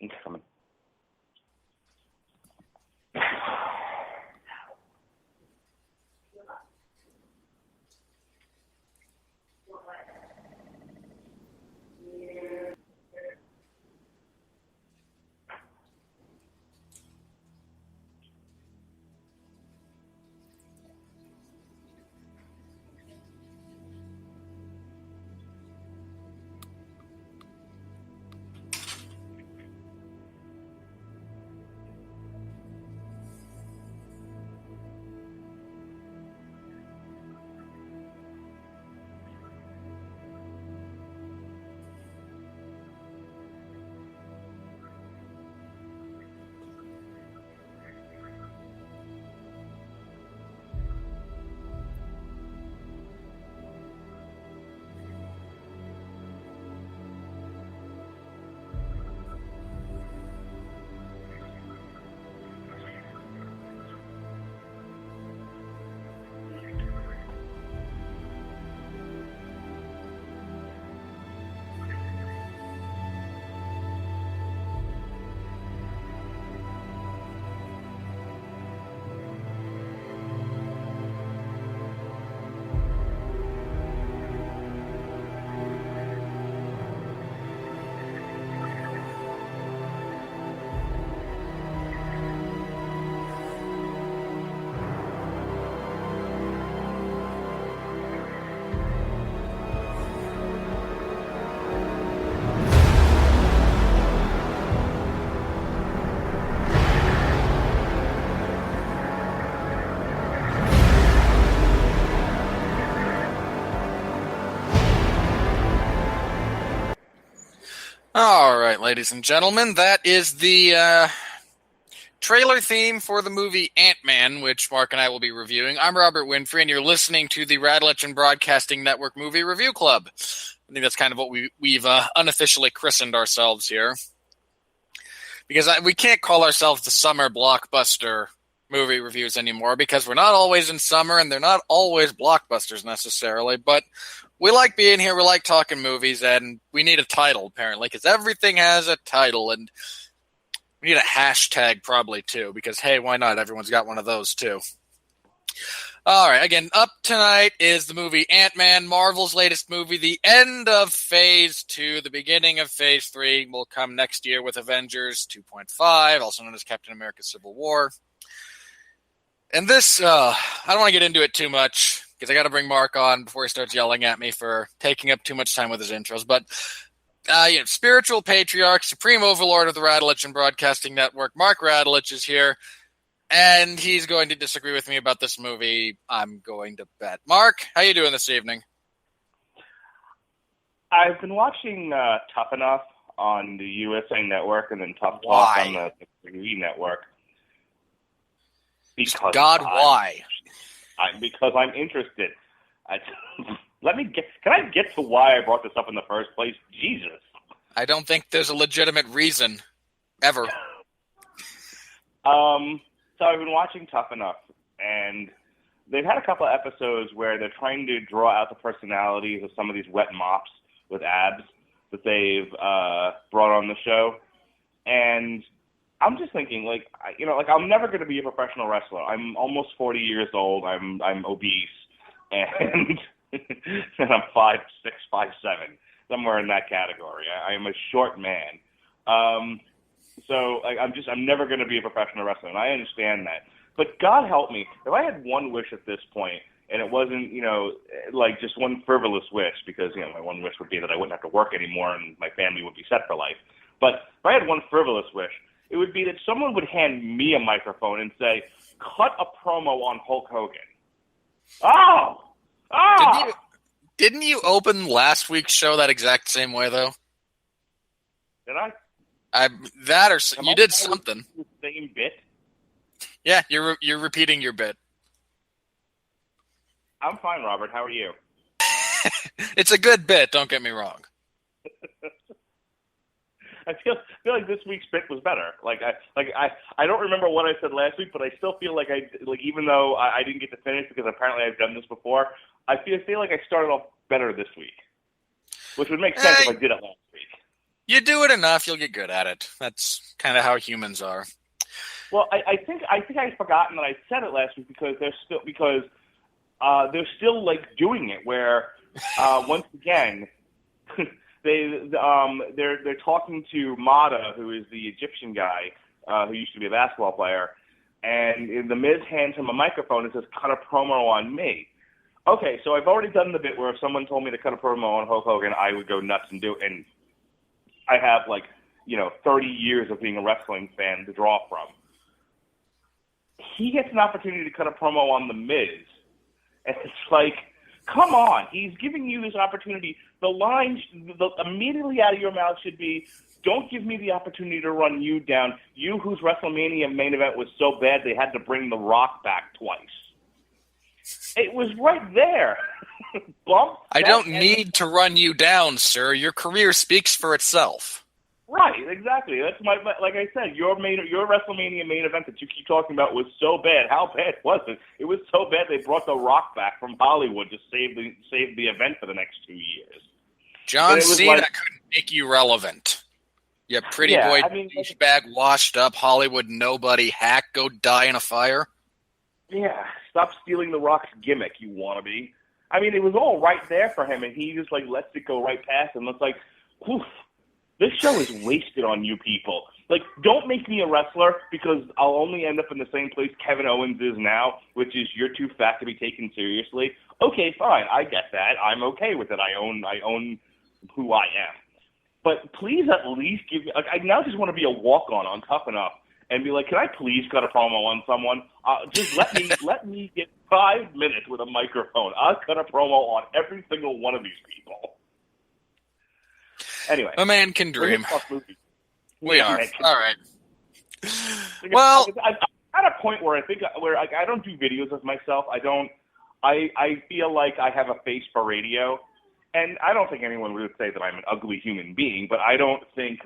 It's coming. All right, ladies and gentlemen, that is the trailer theme for the movie Antman, which Mark and I will be reviewing. I'm Robert Winfree, and you're listening to the Radulich and Broadcasting Network Movie Review Club. I think that's kind of what we've unofficially christened ourselves here. Because we can't call ourselves the summer blockbuster movie reviews anymore, because we're not always in summer, and they're not always blockbusters necessarily, but we like being here, we like talking movies, and we need a title, apparently, because everything has a title, and we need a hashtag probably, too, because, hey, why not? Everyone's got one of those, too. All right, again, up tonight is the movie Ant-Man, Marvel's latest movie. The end of Phase 2, the beginning of Phase 3 will come next year with Avengers 2.5, also known as Captain America Civil War. And this, I don't want to get into it too much, because I got to bring Mark on before he starts yelling at me for taking up too much time with his intros. But, spiritual patriarch, supreme overlord of the Radulich and Broadcasting Network, Mark Radulich is here, and he's going to disagree with me about this movie. I'm going to bet. Mark, how you doing this evening? I've been watching Tough Enough on the USA Network and then Tough Talk Why? on the WWE Network. Because why? Because I'm interested. Can I get to why I brought this up in the first place? Jesus. I don't think there's a legitimate reason, ever. So I've been watching Tough Enough, and they've had a couple of episodes where they're trying to draw out the personalities of some of these wet mops with abs that they've brought on the show. And I'm just thinking, I'm never going to be a professional wrestler. I'm almost 40 years old. I'm obese, and and I'm 5'6", 5'7", somewhere in that category. I am a short man. So I'm never going to be a professional wrestler, and I understand that. But God help me, if I had one wish at this point, and it wasn't, just one frivolous wish, because, my one wish would be that I wouldn't have to work anymore and my family would be set for life. But if I had one frivolous wish, it would be that someone would hand me a microphone and say, cut a promo on Hulk Hogan. Didn't you open last week's show that exact same way, though? Did I? You did something. The same bit? Yeah, you're repeating your bit. I'm fine, Robert. How are you? It's a good bit, don't get me wrong. I feel like this week's bit was better. I don't remember what I said last week, but I still feel like even though I didn't get to finish because apparently I've done this before, I feel like I started off better this week, which would make sense if I did it last week. You do it enough, you'll get good at it. That's kind of how humans are. Well, I think I'd forgotten that I said it last week because they're still like doing it. Where once again, they're talking to Mata, who is the Egyptian guy who used to be a basketball player, and the Miz hands him a microphone and says, "Cut a promo on me." Okay, so I've already done the bit where if someone told me to cut a promo on Hulk Hogan, I would go nuts and do it. And I have 30 years of being a wrestling fan to draw from. He gets an opportunity to cut a promo on The Miz. And it's like, come on. He's giving you this opportunity. The line immediately out of your mouth should be, don't give me the opportunity to run you down. You whose WrestleMania main event was so bad they had to bring The Rock back twice. It was right there. Bump. I don't need to run you down, sir. Your career speaks for itself. Right, exactly. That's like I said, your WrestleMania main event that you keep talking about was so bad. How bad was it? It was so bad they brought The Rock back from Hollywood to save the event for the next 2 years. John Cena couldn't make you relevant. You pretty boy, douchebag, washed up Hollywood nobody, hack, go die in a fire. Yeah, stop stealing The Rock's gimmick, you wannabe. I mean, it was all right there for him, and he just lets it go right past him. It's like, whew, this show is wasted on you people. Don't make me a wrestler because I'll only end up in the same place Kevin Owens is now, which is you're too fat to be taken seriously. Okay, fine, I get that. I'm okay with it. I own who I am. But please at least give me. I now just want to be a walk-on Tough Enough and be like, can I please cut a promo on someone? Just let me get 5 minutes with a microphone. I'll cut a promo on every single one of these people. Anyway, a man can dream. We are all right. Well, I'm at a point where I don't do videos of myself. I feel like I have a face for radio, and I don't think anyone would say that I'm an ugly human being. But I don't think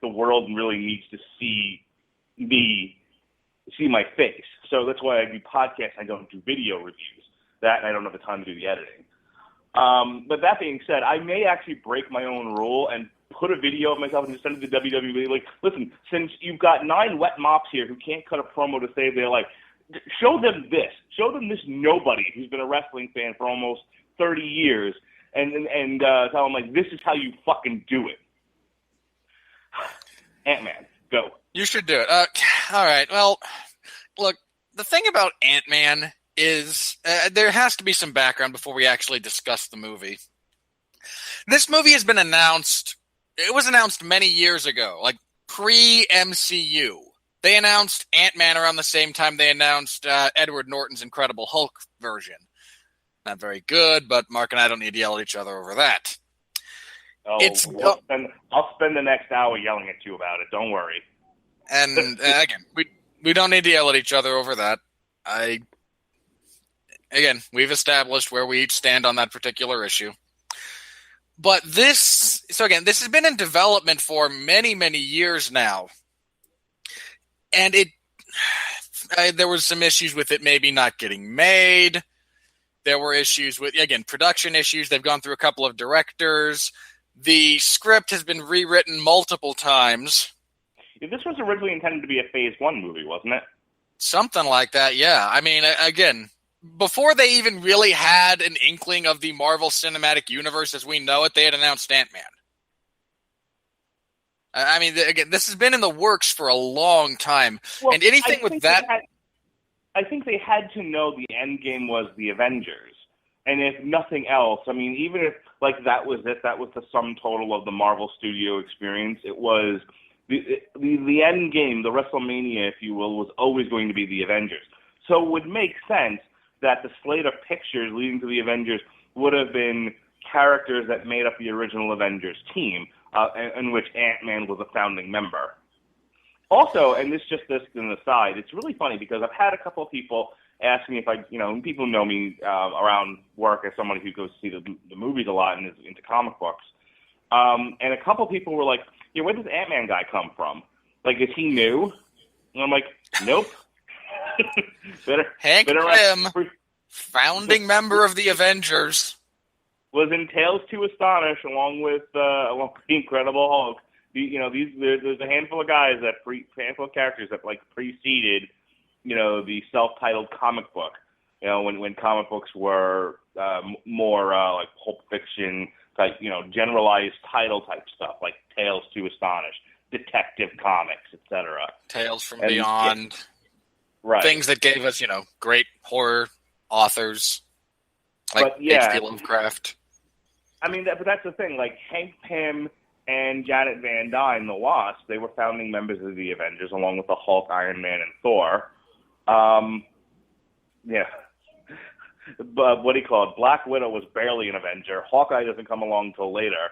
the world really needs to see my face. So that's why I do podcasts. I don't do video reviews. That and I don't have the time to do the editing. But that being said, I may actually break my own rule and put a video of myself and just send it to WWE. Listen, since you've got 9 wet mops here who can't cut a promo to save their life, show them this. Show them this nobody who's been a wrestling fan for almost 30 years and tell them, this is how you fucking do it. Ant-Man, go. You should do it. All right. Well, look, the thing about Ant-Man is there has to be some background before we actually discuss the movie. This movie has been announced. It was announced many years ago, pre-MCU. They announced Ant-Man around the same time they announced Edward Norton's Incredible Hulk version. Not very good, but Mark and I don't need to yell at each other over that. Oh, I'll spend the next hour yelling at you about it. Don't worry. And again, we don't need to yell at each other over that. Again, we've established where we each stand on that particular issue. But this has been in development for many, many years now. And there was some issues with it maybe not getting made. There were issues with, again, production issues. They've gone through a couple of directors. The script has been rewritten multiple times. This was originally intended to be a Phase 1 movie, wasn't it? Something like that, yeah. I mean, again, before they even really had an inkling of the Marvel Cinematic Universe as we know it, they had announced Ant-Man. I mean, again, this has been in the works for a long time. Well, and anything with that... I think they had to know the end game was the Avengers. And if nothing else, I mean, even if, that was it, that was the sum total of the Marvel Studio experience, it was... The end game, the WrestleMania, if you will, was always going to be the Avengers. So it would make sense that the slate of pictures leading to the Avengers would have been characters that made up the original Avengers team, in which Ant-Man was a founding member. Also, and this an aside, it's really funny because I've had a couple of people ask me if people know me around work as somebody who goes to see the movies a lot and is into comic books. And a couple of people were like, yeah, where does the Ant-Man guy come from? Is he new? And I'm like, nope. Hank Pym, founding member of the Avengers. Was in Tales to Astonish along with the Incredible Hulk there's a handful of guys handful of characters that like preceded, the self-titled comic book. When comic books were more like Pulp Fiction type, generalized title type stuff like Tales to Astonish, Detective Comics, etc. Tales from Beyond. Yeah, right. Things that gave us, great horror authors like H.P. Lovecraft. I mean, but that's the thing. Like Hank Pym and Janet Van Dyne, the Wasp, they were founding members of the Avengers along with the Hulk, Iron Man, and Thor. Yeah. But what do you call it? Black Widow was barely an Avenger. Hawkeye doesn't come along until later.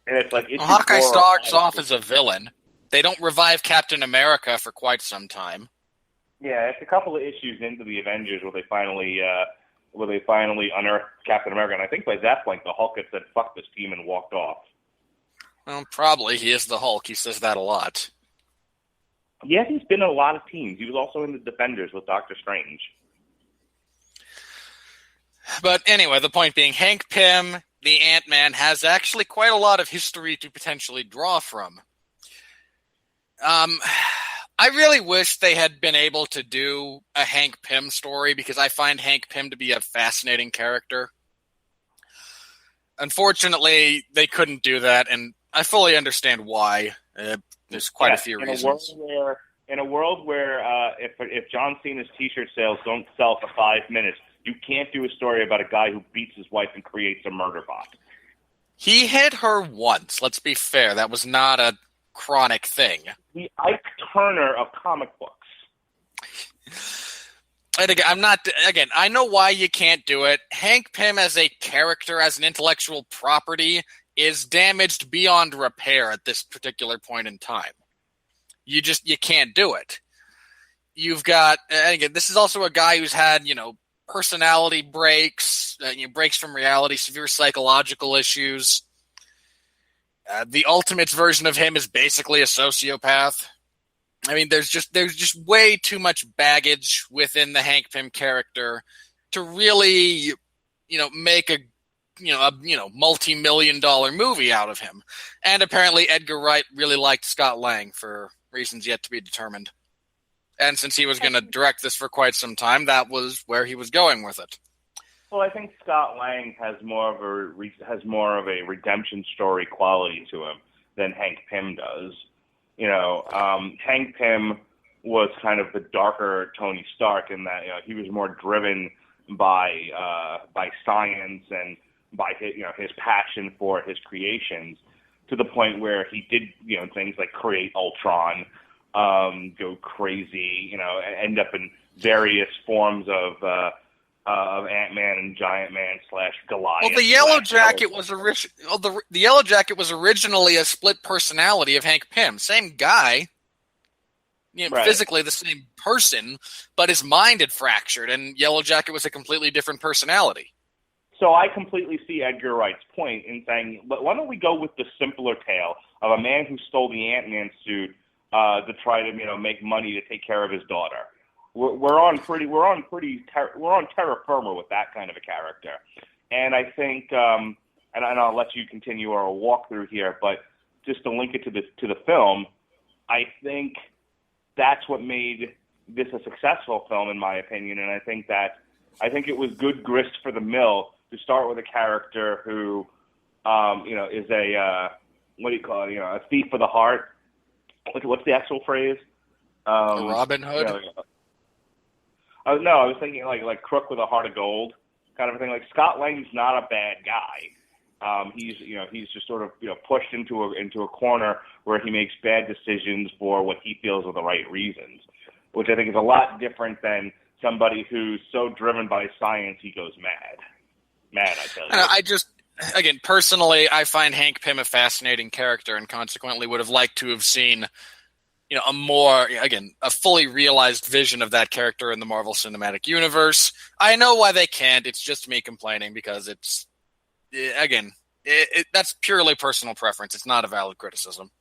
And it's like Hawkeye starts off as a villain. They don't revive Captain America for quite some time. Yeah, it's a couple of issues into the Avengers where they finally unearthed Captain America, and I think by that point the Hulk had said "fuck this team" and walked off. Well, probably he is the Hulk. He says that a lot. Yeah, he's been in a lot of teams. He was also in the Defenders with Doctor Strange. But anyway, the point being, Hank Pym, the Antman, has actually quite a lot of history to potentially draw from. I really wish they had been able to do a Hank Pym story because I find Hank Pym to be a fascinating character. Unfortunately, they couldn't do that, and I fully understand why. There's quite a few reasons. In a world where if John Cena's T-shirt sales don't sell for 5 minutes, you can't do a story about a guy who beats his wife and creates a murder bot. He hit her once. Let's be fair. That was not a chronic thing. The Ike Turner of comic books. And again, I know why you can't do it. Hank Pym as a character, as an intellectual property, is damaged beyond repair at this particular point in time. You can't do it. You've got, again, this is also a guy who's had, personality breaks, breaks from reality, severe psychological issues. The Ultimates version of him is basically a sociopath. I mean, there's just way too much baggage within the Hank Pym character to really, make a multi-million-dollar movie out of him. And apparently Edgar Wright really liked Scott Lang for reasons yet to be determined. And since he was going to direct this for quite some time, that was where he was going with it. Well, I think Scott Lang has more of a redemption story quality to him than Hank Pym does. Hank Pym was kind of the darker Tony Stark in that he was more driven by science and by his passion for his creations, to the point where he did things like create Ultron, go crazy, end up in various forms of Ant-Man and Giant Man / Goliath. Well, the Yellow Jacket was the Yellow Jacket was originally a split personality of Hank Pym, same guy, right. Physically the same person, but his mind had fractured, and Yellow Jacket was a completely different personality. So I completely see Edgar Wright's point in saying, but why don't we go with the simpler tale of a man who stole the Ant-Man suit to try to make money to take care of his daughter. We're on terra firma with that kind of a character, and I think and I'll let you continue our walkthrough here, but just to link it to the film, I think that's what made this a successful film in my opinion, and I think it was good grist for the mill to start with a character who is a a thief of the heart. What's the actual phrase? Robin Hood? No, I was thinking like crook with a heart of gold kind of a thing. Like Scott Lang's not a bad guy. He's just sort of pushed into a corner where he makes bad decisions for what he feels are the right reasons, which I think is a lot different than somebody who's so driven by science he goes mad. Mad, I tell you. Again, personally, I find Hank Pym a fascinating character, and consequently would have liked to have seen, a fully realized vision of that character in the Marvel Cinematic Universe. I know why they can't. It's just me complaining because that's purely personal preference. It's not a valid criticism.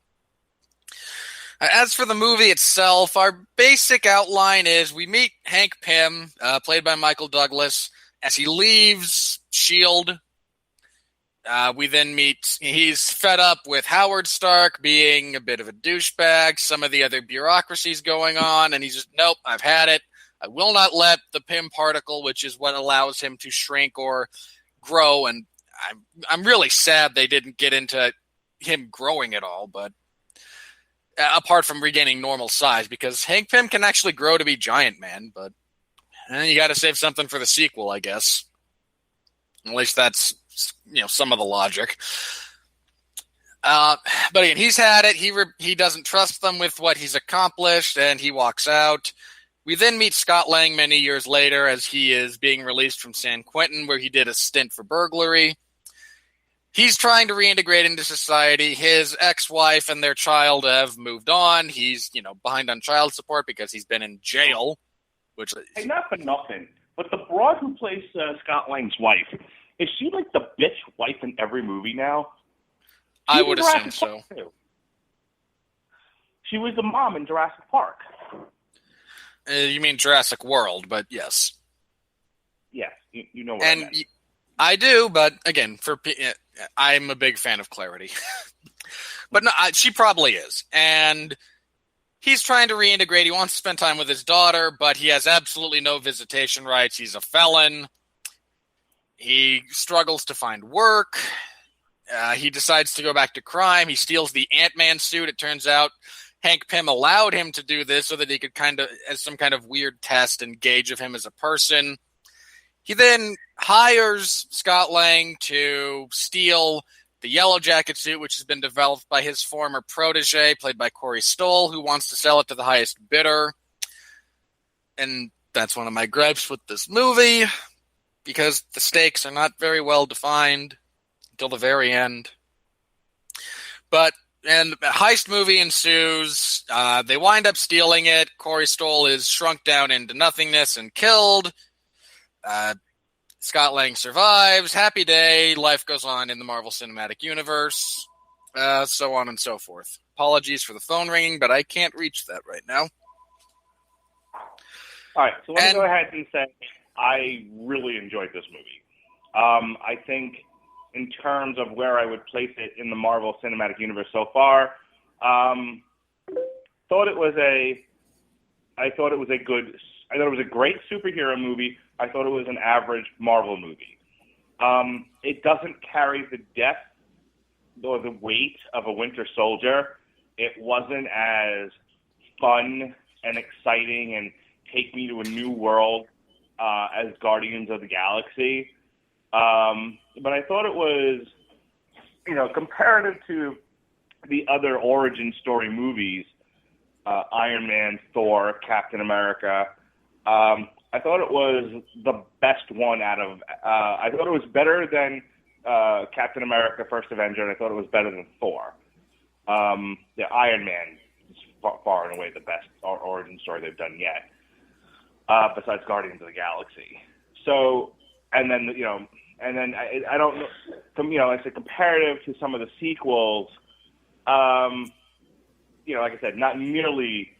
As for the movie itself, our basic outline is we meet Hank Pym, played by Michael Douglas, as he leaves S.H.I.E.L.D., We then meet, he's fed up with Howard Stark being a bit of a douchebag, some of the other bureaucracies going on, and he's just, nope, I've had it. I will not let the Pym particle, which is what allows him to shrink or grow, and I'm really sad they didn't get into him growing at all, but apart from regaining normal size, because Hank Pym can actually grow to be Giant Man, but you got to save something for the sequel, I guess. At least that's some of the logic. But again, he's had it. He doesn't trust them with what he's accomplished, and he walks out. We then meet Scott Lang many years later as he is being released from San Quentin, where he did a stint for burglary. He's trying to reintegrate into society. His ex-wife and their child have moved on. He's, behind on child support because he's been in jail. Which, hey, not for nothing, but the broad who plays Scott Lang's wife, is she like the bitch wife in every movie now? I would assume so. She was the mom in Jurassic Park. You mean Jurassic World, but yes. Yes, you know what I meant. I do, but again, I'm a big fan of clarity. But no, she probably is. And he's trying to reintegrate. He wants to spend time with his daughter, but he has absolutely no visitation rights. He's a felon. He struggles to find work. He decides to go back to crime. He steals the Antman suit. It turns out Hank Pym allowed him to do this so that he could as some kind of weird test and gauge of him as a person. He then hires Scott Lang to steal the Yellow Jacket suit, which has been developed by his former protege, played by Corey Stoll, who wants to sell it to the highest bidder. And that's one of my gripes with this movie, because the stakes are not very well defined until the very end. And a heist movie ensues. They wind up stealing it. Corey Stoll is shrunk down into nothingness and killed. Scott Lang survives. Happy day. Life goes on in the Marvel Cinematic Universe. So on and so forth. Apologies for the phone ringing, but I can't reach that right now. All right, so let me go ahead and say I really enjoyed this movie. I think in terms of where I would place it in the Marvel Cinematic Universe so far, thought it was a great superhero movie. I thought it was an average Marvel movie. It doesn't carry the depth or the weight of a Winter Soldier. It wasn't as fun and exciting and take me to a new world as Guardians of the Galaxy. But I thought it was, comparative to the other origin story movies, Iron Man, Thor, Captain America, I thought it was the best one out of, I thought it was better than Captain America, First Avenger, and I thought it was better than Thor. Iron Man is far and away the best origin story they've done yet, besides Guardians of the Galaxy. So, and then, I don't know, it's a comparative to some of the sequels, like I said, not nearly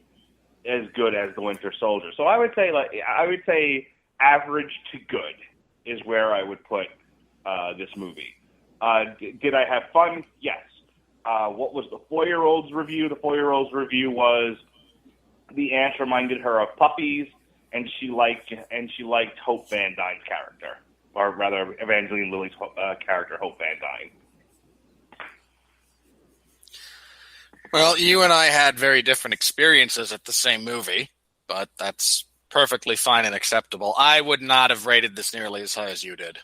as good as The Winter Soldier. So I would say average to good is where I would put this movie. Did I have fun? Yes. What was the 4-year-old's review? The 4-year-old's review was the ants reminded her of puppies, and she liked Hope Van Dyne's character, or rather Evangeline Lilly's character, Hope Van Dyne. Well, you and I had very different experiences at the same movie, but that's perfectly fine and acceptable. I would not have rated this nearly as high as you did.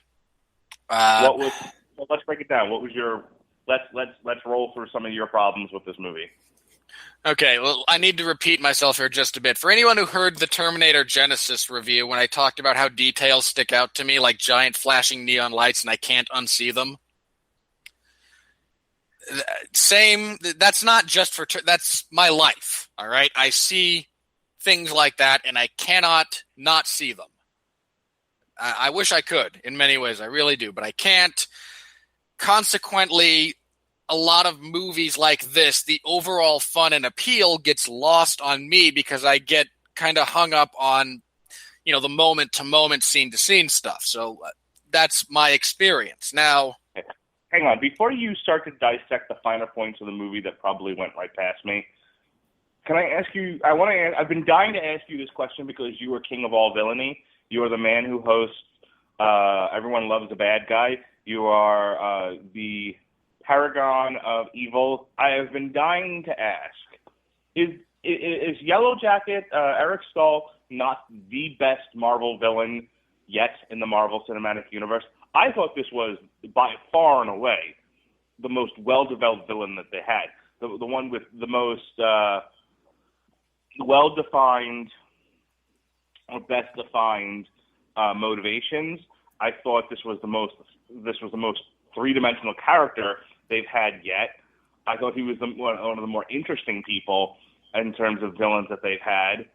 Let's break it down. What was your? Let's roll through some of your problems with this movie. Okay, well, I need to repeat myself here just a bit. For anyone who heard the Terminator Genesis review when I talked about how details stick out to me like giant flashing neon lights and I can't unsee them, same, that's not just for, that's my life, all right? I see things like that and I cannot not see them. I wish I could in many ways, I really do, but I can't. Consequently, a lot of movies like this, the overall fun and appeal gets lost on me because I get kind of hung up on, the moment-to-moment, scene-to-scene stuff. So that's my experience. Now, hang on. Before you start to dissect the finer points of the movie that probably went right past me, can I ask you? I've been dying to ask you this question because you are king of all villainy. You are the man who hosts Everyone Loves a Bad Guy. You are the paragon of evil. I have been dying to ask: Is Yellow Jacket Eric Stahl not the best Marvel villain yet in the Marvel Cinematic Universe? I thought this was by far and away the most well-developed villain that they had. The one with the most well-defined or best-defined motivations. I thought this was the most three-dimensional character they've had yet. I thought he was one of the more interesting people in terms of villains that they've had.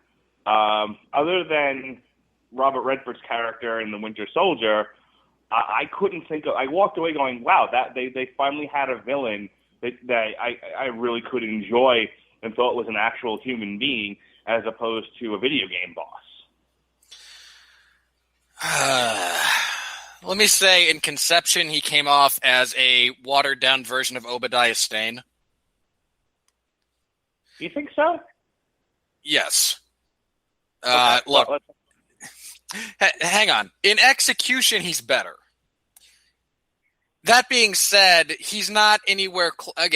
Other than Robert Redford's character in The Winter Soldier, I couldn't think of. I walked away going, "Wow, that they finally had a villain that I really could enjoy and thought was an actual human being as opposed to a video game boss." Let me say, in conception, he came off as a watered-down version of Obadiah Stane. You think so? Yes. Okay, look, hang on. In execution, he's better. That being said, he's not anywhere... I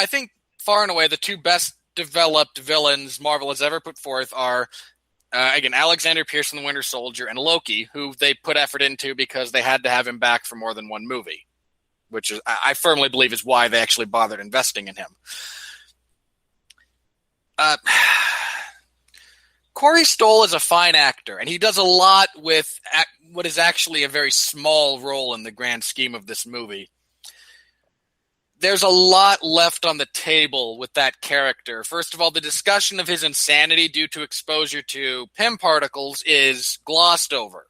think far and away the two best developed villains Marvel has ever put forth are, Alexander Pierce in The Winter Soldier and Loki, who they put effort into because they had to have him back for more than one movie, which is, I firmly believe is why they actually bothered investing in him. Corey Stoll is a fine actor, and he does a lot with what is actually a very small role in the grand scheme of this movie. There's a lot left on the table with that character. First of all, the discussion of his insanity due to exposure to PIM particles is glossed over.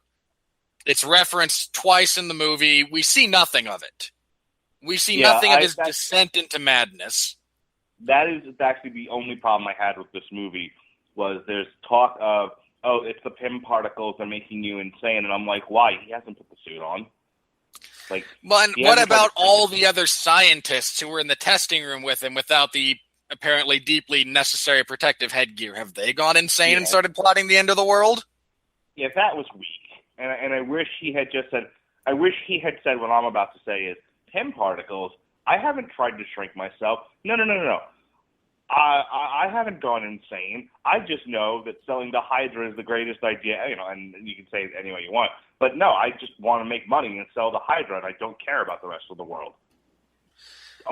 It's referenced twice in the movie. We see nothing of it. We see nothing of his descent into madness. That is actually the only problem I had with this movie. Was there's talk of, it's the PIM particles that are making you insane, and I'm like, why? He hasn't put the suit on. Like, well, and what about all the other scientists who were in the testing room with him without the apparently deeply necessary protective headgear? Have they gone insane and started plotting the end of the world? Yeah, that was weak, and I wish he had just said. I wish he had said what I'm about to say is PIM particles. I haven't tried to shrink myself. No. I haven't gone insane. I just know that selling the Hydra is the greatest idea, and you can say it any way you want. But no, I just want to make money and sell the Hydra, and I don't care about the rest of the world.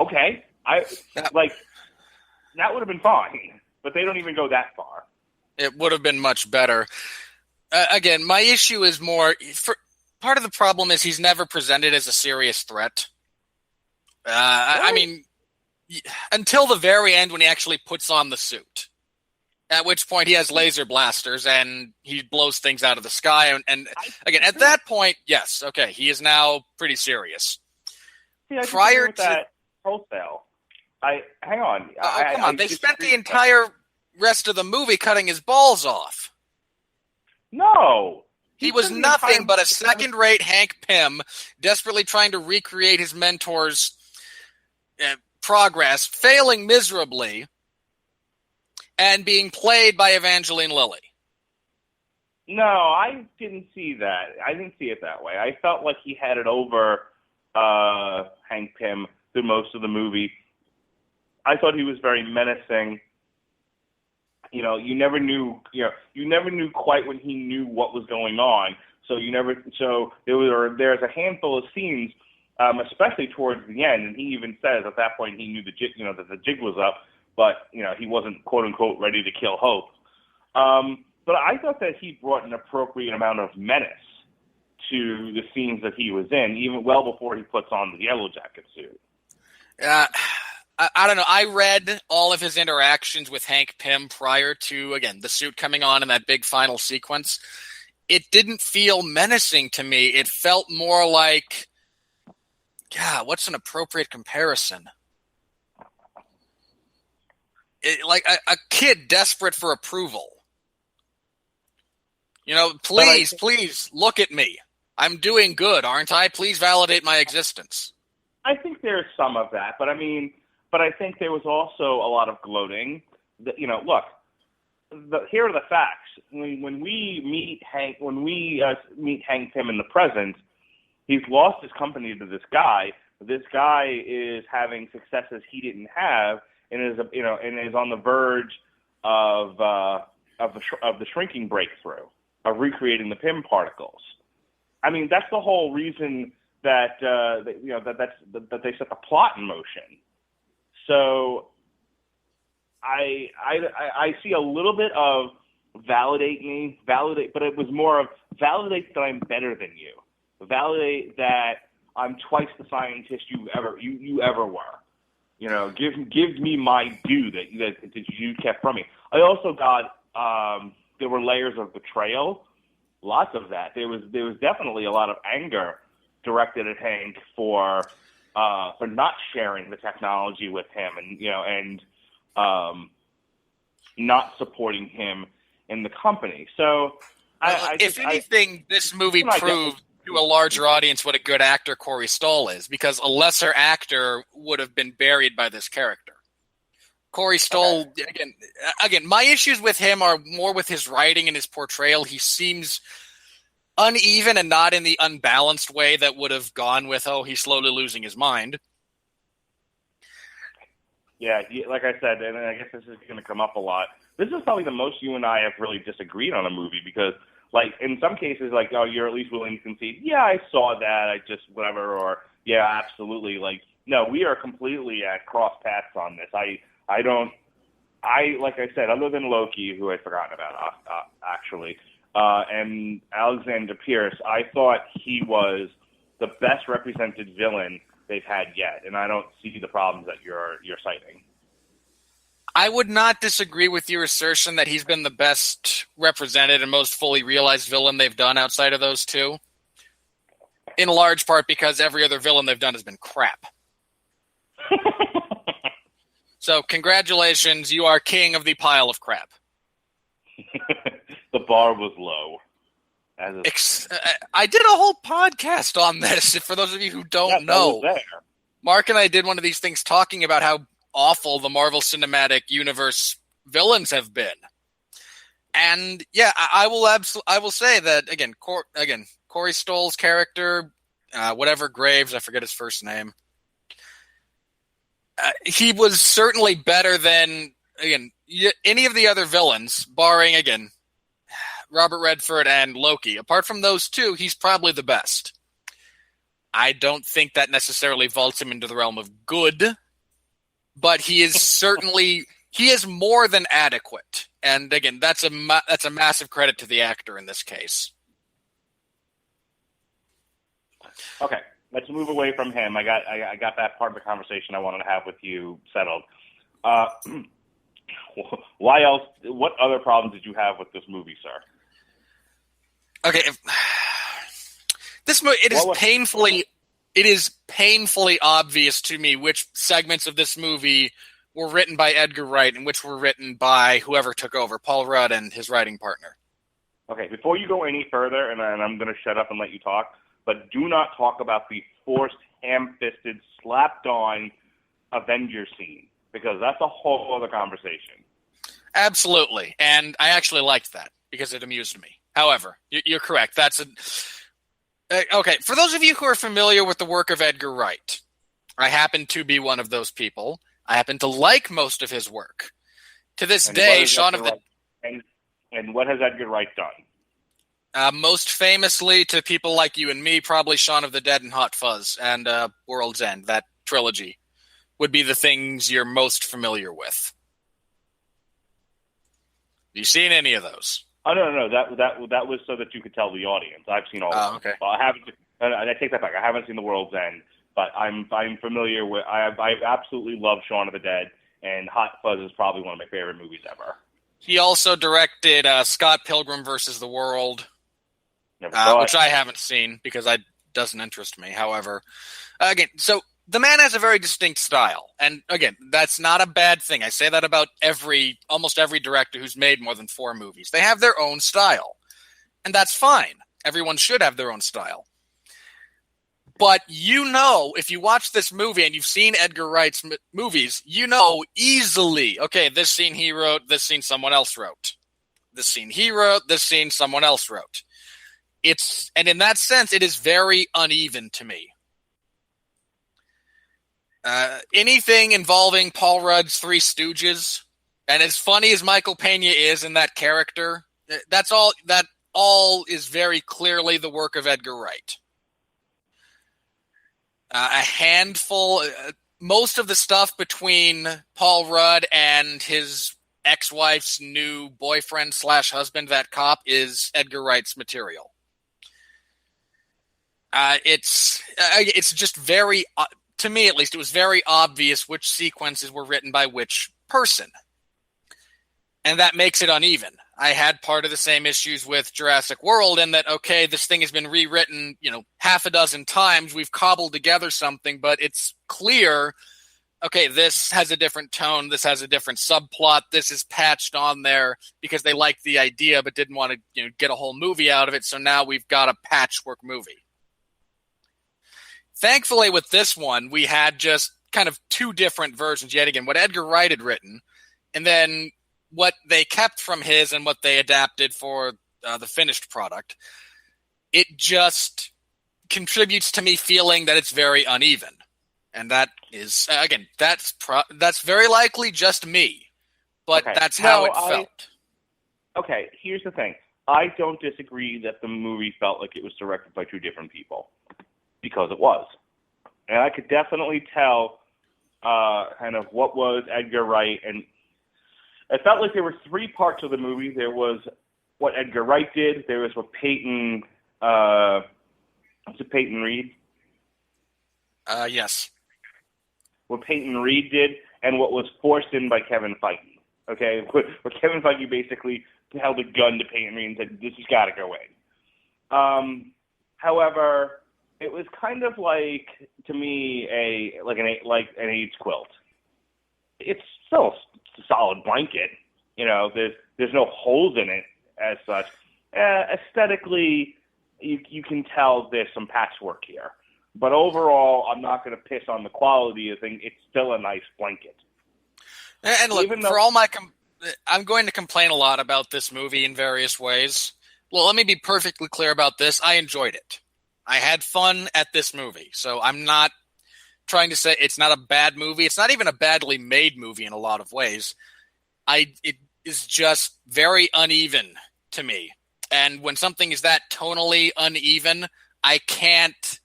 Okay, that would have been fine, but they don't even go that far. It would have been much better. Again, my issue is more... part of the problem is he's never presented as a serious threat. I mean... Until the very end when he actually puts on the suit. At which point he has laser blasters and he blows things out of the sky. And again, at that point, yes, okay, he is now pretty serious. See, prior to that wholesale, hang on. Come on, they spent the entire rest of the movie cutting his balls off. No. He was nothing but a second-rate Hank Pym, desperately trying to recreate his mentor's progress, failing miserably, and being played by Evangeline Lilly. No, I didn't see that. I didn't see it that way. I felt like he had it over Hank Pym through most of the movie. I thought he was very menacing. You never knew quite when he knew what was going on. There's a handful of scenes. Especially towards the end, and he even says at that point he knew that the jig was up, but he wasn't quote unquote ready to kill Hope. But I thought that he brought an appropriate amount of menace to the scenes that he was in, even well before he puts on the Yellow Jacket suit. I don't know. I read all of his interactions with Hank Pym prior to, again, the suit coming on in that big final sequence. It didn't feel menacing to me. It felt more like... what's an appropriate comparison? Like a kid desperate for approval. Please look at me. I'm doing good, aren't I? Please validate my existence. I think there's some of that, but I think there was also a lot of gloating. That, look, here are the facts. When we meet Hank Pym in the present, he's lost his company to this guy. This guy is having successes he didn't have, and is on the verge of the shrinking breakthrough of recreating the Pym particles. I mean, that's the whole reason that that they set the plot in motion. So I see a little bit of validate, but it was more of validate that I'm better than you, validate that I'm twice the scientist you ever were. Give me my due that you kept from me. I also got there were layers of betrayal, lots of that. There was definitely a lot of anger directed at Hank for not sharing the technology with him, and not supporting him in the company. So, if anything, this movie proved to a larger audience what a good actor Corey Stoll is, because a lesser actor would have been buried by this character. Corey Stoll, again, my issues with him are more with his writing and his portrayal. He seems uneven and not in the unbalanced way that would have gone with, he's slowly losing his mind. Yeah, like I said, and I guess this is going to come up a lot. This is probably the most you and I have really disagreed on a movie, because, like, in some cases, like, you're at least willing to concede, yeah, I saw that, I just, whatever, or, yeah, absolutely. Like, no, we are completely at cross paths on this. Like I said, other than Loki, who I'd forgotten about, actually, and Alexander Pierce, I thought he was the best represented villain they've had yet, and I don't see the problems that you're citing. I would not disagree with your assertion that he's been the best represented and most fully realized villain they've done outside of those two, in large part because every other villain they've done has been crap. So congratulations, you are king of the pile of crap. The bar was low. I did a whole podcast on this, for those of you who don't know. Mark and I did one of these things talking about how awful the Marvel Cinematic Universe villains have been. And yeah, I will say that again, Corey Stoll's character, whatever Graves, I forget his first name. He was certainly better than any of the other villains, barring Robert Redford and Loki. Apart from those two, he's probably the best. I don't think that necessarily vaults him into the realm of good, but he is he is more than adequate. And again, that's a massive credit to the actor in this case. Okay, let's move away from him. I got that part of the conversation I wanted to have with you settled. Why else? What other problems did you have with this movie, sir? Okay, this movie it is painfully obvious to me which segments of this movie were written by Edgar Wright and which were written by whoever took over, Paul Rudd and his writing partner. Okay, before you go any further, and I'm going to shut up and let you talk, but do not talk about the forced, ham-fisted, slapped-on Avengers scene, because that's a whole other conversation. Absolutely, and I actually liked that because it amused me. However, you're correct. That's okay. For those of you who are familiar with the work of Edgar Wright, I happen to be one of those people. I happen to like most of his work. To this day, And what has Edgar Wright done? Most famously to people like you and me, probably Shaun of the Dead and Hot Fuzz and World's End. That trilogy would be the things you're most familiar with. Have you seen any of those? Oh, no. That was so that you could tell the audience. I've seen all of them. Okay. Well, I haven't. I take that back. I haven't seen The World's End, but I'm familiar with. I absolutely love Shaun of the Dead, and Hot Fuzz is probably one of my favorite movies ever. He also directed Scott Pilgrim vs. the World, which I haven't seen because it doesn't interest me. However, so the man has a very distinct style. And again, that's not a bad thing. I say that about almost every director who's made more than 4 movies. They have their own style. And that's fine. Everyone should have their own style. But if you watch this movie and you've seen Edgar Wright's movies, easily, okay, this scene he wrote, this scene someone else wrote. This scene he wrote, this scene someone else wrote. And in that sense, it is very uneven to me. Anything involving Paul Rudd's Three Stooges, and as funny as Michael Pena is in that character, that all is very clearly the work of Edgar Wright. A handful, most of the stuff between Paul Rudd and his ex-wife's new boyfriend/husband, that cop, is Edgar Wright's material. It's just very, to me at least, it was very obvious which sequences were written by which person. And that makes it uneven. I had part of the same issues with Jurassic World in that, okay, this thing has been rewritten, half a dozen times. We've cobbled together something, but it's clear, okay, this has a different tone. This has a different subplot. This is patched on there because they liked the idea but didn't want to get a whole movie out of it. So now we've got a patchwork movie. Thankfully, with this one, we had just kind of two different versions yet again. What Edgar Wright had written, and then what they kept from his and what they adapted for the finished product. It just contributes to me feeling that it's very uneven. And that is, again, that's very likely just me. But that's how it felt. Okay, here's the thing. I don't disagree that the movie felt like it was directed by two different people. Because it was. And I could definitely tell kind of what was Edgar Wright, and it felt like there were three parts of the movie. There was what Edgar Wright did. There was what Peyton, was it Peyton Reed? Yes. What Peyton Reed did, and what was forced in by Kevin Feige. Okay, what Kevin Feige basically held a gun to Peyton Reed and said, "This has got to go in." However, it was kind of like, to me, an AIDS quilt. It's still a solid blanket. There's no holes in it as such. Aesthetically, you can tell there's some patchwork here. But overall, I'm not going to piss on the quality of the thing. It's still a nice blanket. And look, I'm going to complain a lot about this movie in various ways. Well, let me be perfectly clear about this. I enjoyed it. I had fun at this movie. So I'm not trying to say it's not a bad movie. It's not even a badly made movie in a lot of ways. It is just very uneven to me. And when something is that tonally uneven, I can't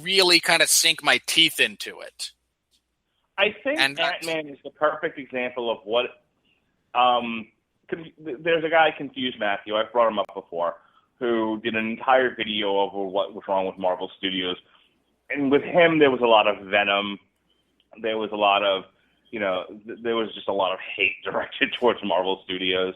really kind of sink my teeth into it. I think Antman is the perfect example of what there's a guy, Confused Matthew, I've brought him up before, who did an entire video over what was wrong with Marvel Studios. And with him, there was a lot of venom. There was a lot of, there was just a lot of hate directed towards Marvel Studios.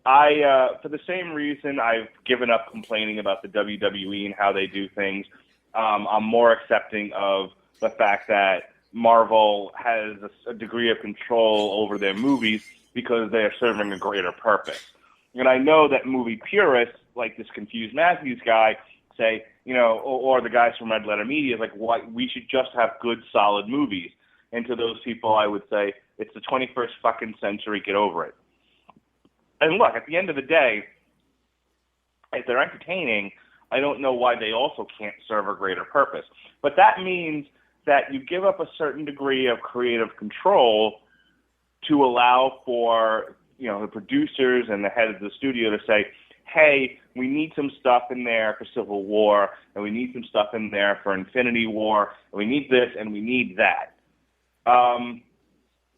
For the same reason, I've given up complaining about the WWE and how they do things. I'm more accepting of the fact that Marvel has a degree of control over their movies because they are serving a greater purpose. And I know that movie purists, like this Confused Matthews guy, say, or the guys from Red Letter Media, like, we should just have good, solid movies. And to those people, I would say, it's the 21st fucking century, get over it. And look, at the end of the day, if they're entertaining, I don't know why they also can't serve a greater purpose. But that means that you give up a certain degree of creative control to allow for, the producers and the head of the studio to say, hey, we need some stuff in there for Civil War, and we need some stuff in there for Infinity War, and we need this, and we need that.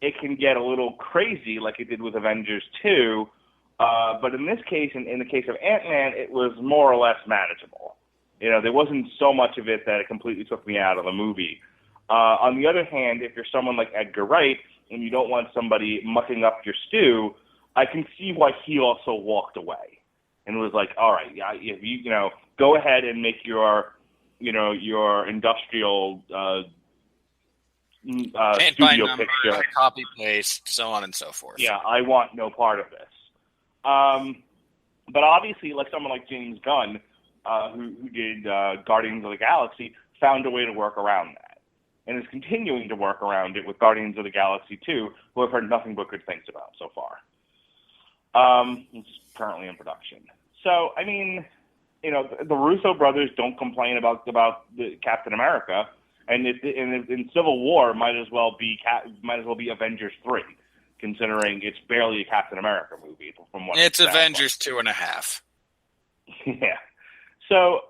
It can get a little crazy like it did with Avengers 2, but in this case, in the case of Ant-Man, it was more or less manageable. There wasn't so much of it that it completely took me out of the movie. On the other hand, if you're someone like Edgar Wright and you don't want somebody mucking up your stew, I can see why he also walked away and was like, all right, if you go ahead and make your industrial studio picture, copy paste, so on and so forth. Yeah, I want no part of this. But obviously, like someone like James Gunn, who did Guardians of the Galaxy, found a way to work around that, and is continuing to work around it with Guardians of the Galaxy 2, who I've heard nothing but good things about so far. It's currently in production. So, I mean, you know, the Russo brothers don't complain about the Captain America, and in Civil War might as well be Avengers 3, considering it's barely a Captain America movie. From what it's Avengers 2.5. Yeah. So,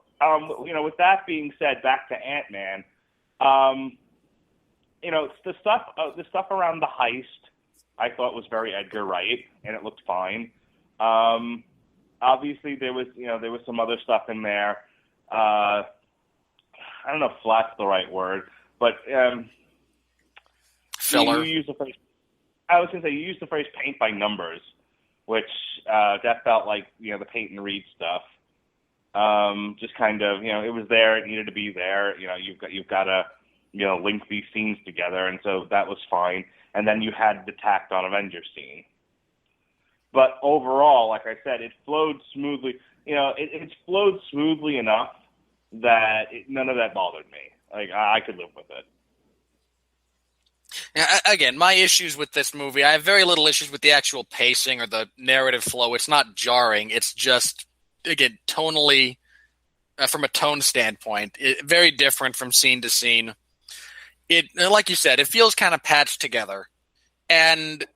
you know, with that being said, back to Ant-Man. You know, the stuff around the heist, I thought was very Edgar Wright, and it looked fine. Obviously, there was some other stuff in there. I don't know if flat's the right word, but filler. You used the phrase. I was going to say you used the phrase "paint by numbers," which that felt like, you know, the Peyton Reed stuff. Just kind of, you know, it was there. It needed to be there. You know, you've got to, you know, link these scenes together, and so that was fine. And then you had the tacked on Avengers scene. But overall, like I said, it flowed smoothly. You know, it flowed smoothly enough that none of that bothered me. Like, I could live with it. Yeah, again, my issues with this movie, I have very little issues with the actual pacing or the narrative flow. It's not jarring. It's just, again, tonally, from a tone standpoint, very different from scene to scene. It, like you said, it feels kind of patched together. And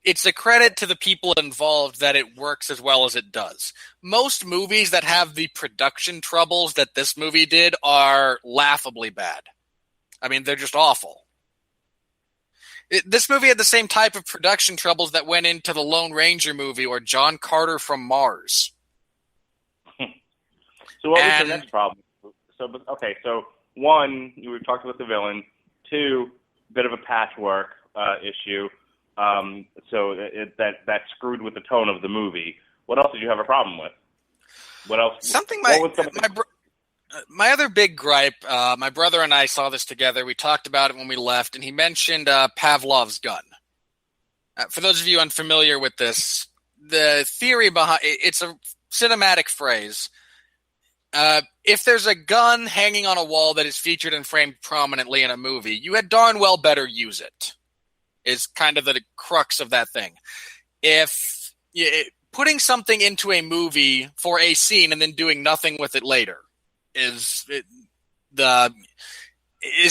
it's a credit to the people involved that it works as well as it does. Most movies that have the production troubles that this movie did are laughably bad. I mean, they're just awful. This movie had the same type of production troubles that went into the Lone Ranger movie or John Carter from Mars. So what was the next problem? So one, you were talking about the villain. Two, bit of a patchwork issue. So that screwed with the tone of the movie. What else did you have a problem with? What else? My other big gripe, my brother and I saw this together. We talked about it when we left, and he mentioned Pavlov's gun. For those of you unfamiliar with this, the theory behind it's a cinematic phrase. If there's a gun hanging on a wall that is featured and framed prominently in a movie, you had darn well better use it, is kind of the crux of that thing. If putting something into a movie for a scene and then doing nothing with it later is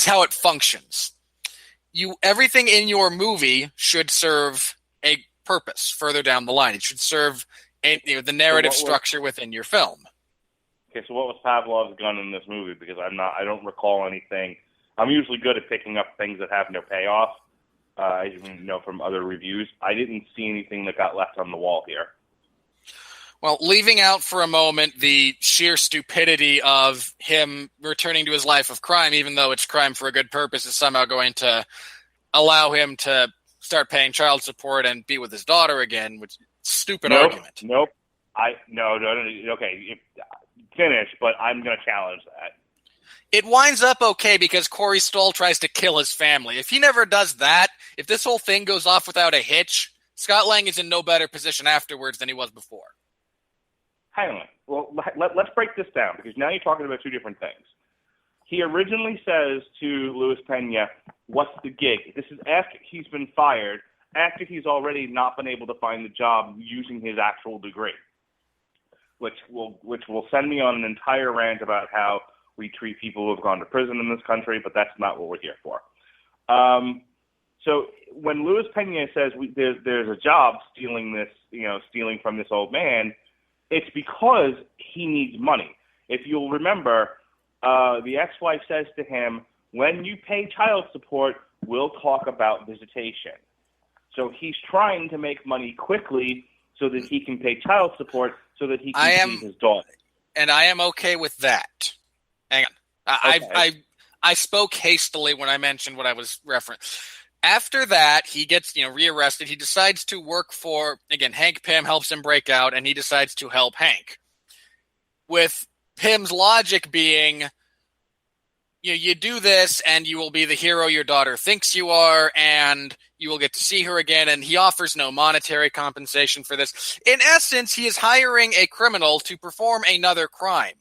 how it functions. Everything in your movie should serve a purpose further down the line. It should serve the narrative structure within your film. Okay, so what was Pavlov's gun in this movie? Because I don't recall anything. I'm usually good at picking up things that have no payoff. As you know from other reviews, I didn't see anything that got left on the wall here. Well, leaving out for a moment the sheer stupidity of him returning to his life of crime, even though it's crime for a good purpose, is somehow going to allow him to start paying child support and be with his daughter again, which is a stupid argument. Nope. No. Okay, finish, but I'm going to challenge that. It winds up okay because Corey Stoll tries to kill his family. If he never does that, if this whole thing goes off without a hitch, Scott Lang is in no better position afterwards than he was before. Hang on. Well, let's break this down, because now you're talking about two different things. He originally says to Luis Pena, what's the gig? This is after he's been fired, after he's already not been able to find the job using his actual degree, which will send me on an entire rant about how we treat people who have gone to prison in this country, but that's not what we're here for. So when Luis Pena says there's a job stealing from this old man, it's because he needs money. If you'll remember, the ex-wife says to him, when you pay child support, we'll talk about visitation. So he's trying to make money quickly so that he can pay child support so that he can see his daughter. And I am okay with that. Hang on. Okay. I spoke hastily when I mentioned what I was referencing. After that, he gets rearrested. He decides to work for, again, Hank Pym helps him break out, and he decides to help Hank. With Pym's logic being, you do this and you will be the hero your daughter thinks you are, and you will get to see her again, and he offers no monetary compensation for this. In essence, he is hiring a criminal to perform another crime.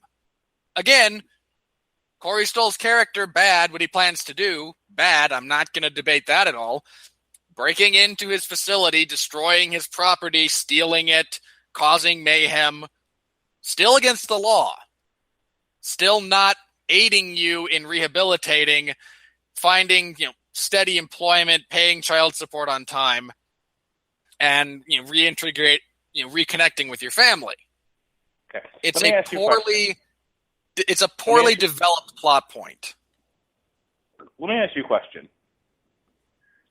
Again, Corey Stoll's character, bad. What he plans to do, bad. I'm not going to debate that at all. Breaking into his facility, destroying his property, stealing it, causing mayhem, still against the law. Still not aiding you in rehabilitating, finding steady employment, paying child support on time, and reconnecting with your family. Okay. It's a poorly developed plot point. Let me ask you a question.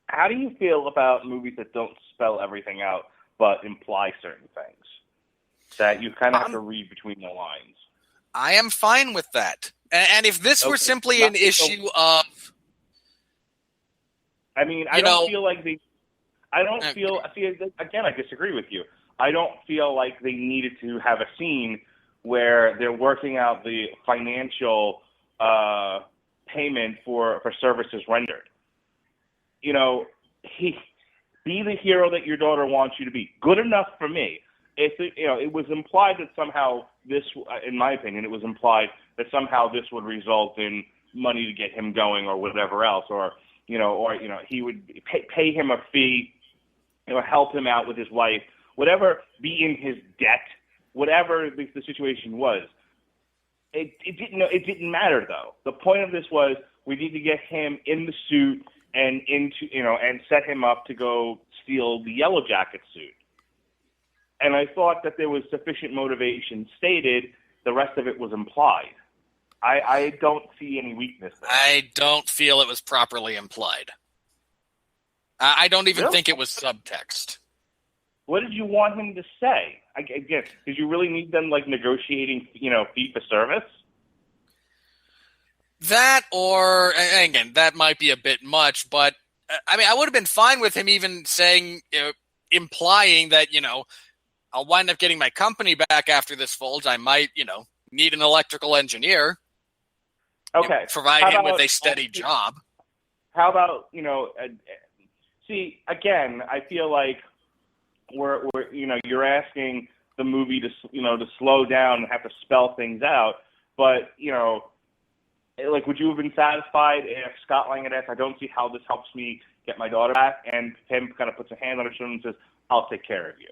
How do you feel about movies that don't spell everything out but imply certain things that you kind of have to read between the lines? I am fine with that. And if this were simply an issue of... I mean, I don't feel like they... I don't feel... See, again, I disagree with you. I don't feel like they needed to have a scene where they're working out the financial payment for services rendered. Be the hero that your daughter wants you to be. Good enough for me. It was implied that somehow this, in my opinion, it was implied that somehow this would result in money to get him going or whatever else, or he would pay him a fee, help him out with his wife, whatever, be in his debt, whatever the situation was. It didn't matter though. The point of this was we need to get him in the suit and and set him up to go steal the Yellow Jacket suit. And I thought that there was sufficient motivation stated. The rest of it was implied. I don't see any weakness there. I don't feel it was properly implied. I don't even think it was subtext. What did you want him to say? Again, did you really need them negotiating, fee for service? That, or again, that might be a bit much, but I would have been fine with him even saying, implying that, I'll wind up getting my company back after this folds. I might, need an electrical engineer. Okay. Provide him with a steady job. How about, see, again, I feel like we're you're asking the movie to slow down and have to spell things out, but, would you have been satisfied if Scott Lang had asked, I don't see how this helps me get my daughter back, and him kind of puts a hand on her shoulder and says, I'll take care of you.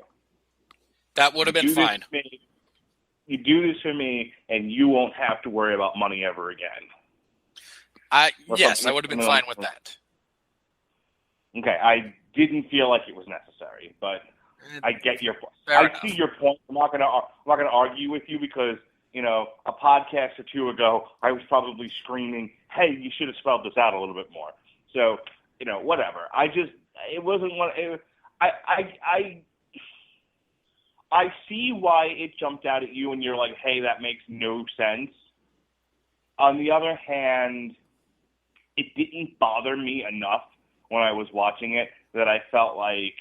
That would have been fine. You do this for me, and you won't have to worry about money ever again. Yes, I would have been fine with that. Okay, I didn't feel like it was necessary, but I get your point. I see your point. I'm not gonna argue with you because a podcast or two ago I was probably screaming, "Hey, you should have spelled this out a little bit more." So whatever. It wasn't one. I see why it jumped out at you, and you're like, "Hey, that makes no sense." On the other hand, it didn't bother me enough when I was watching it that I felt like,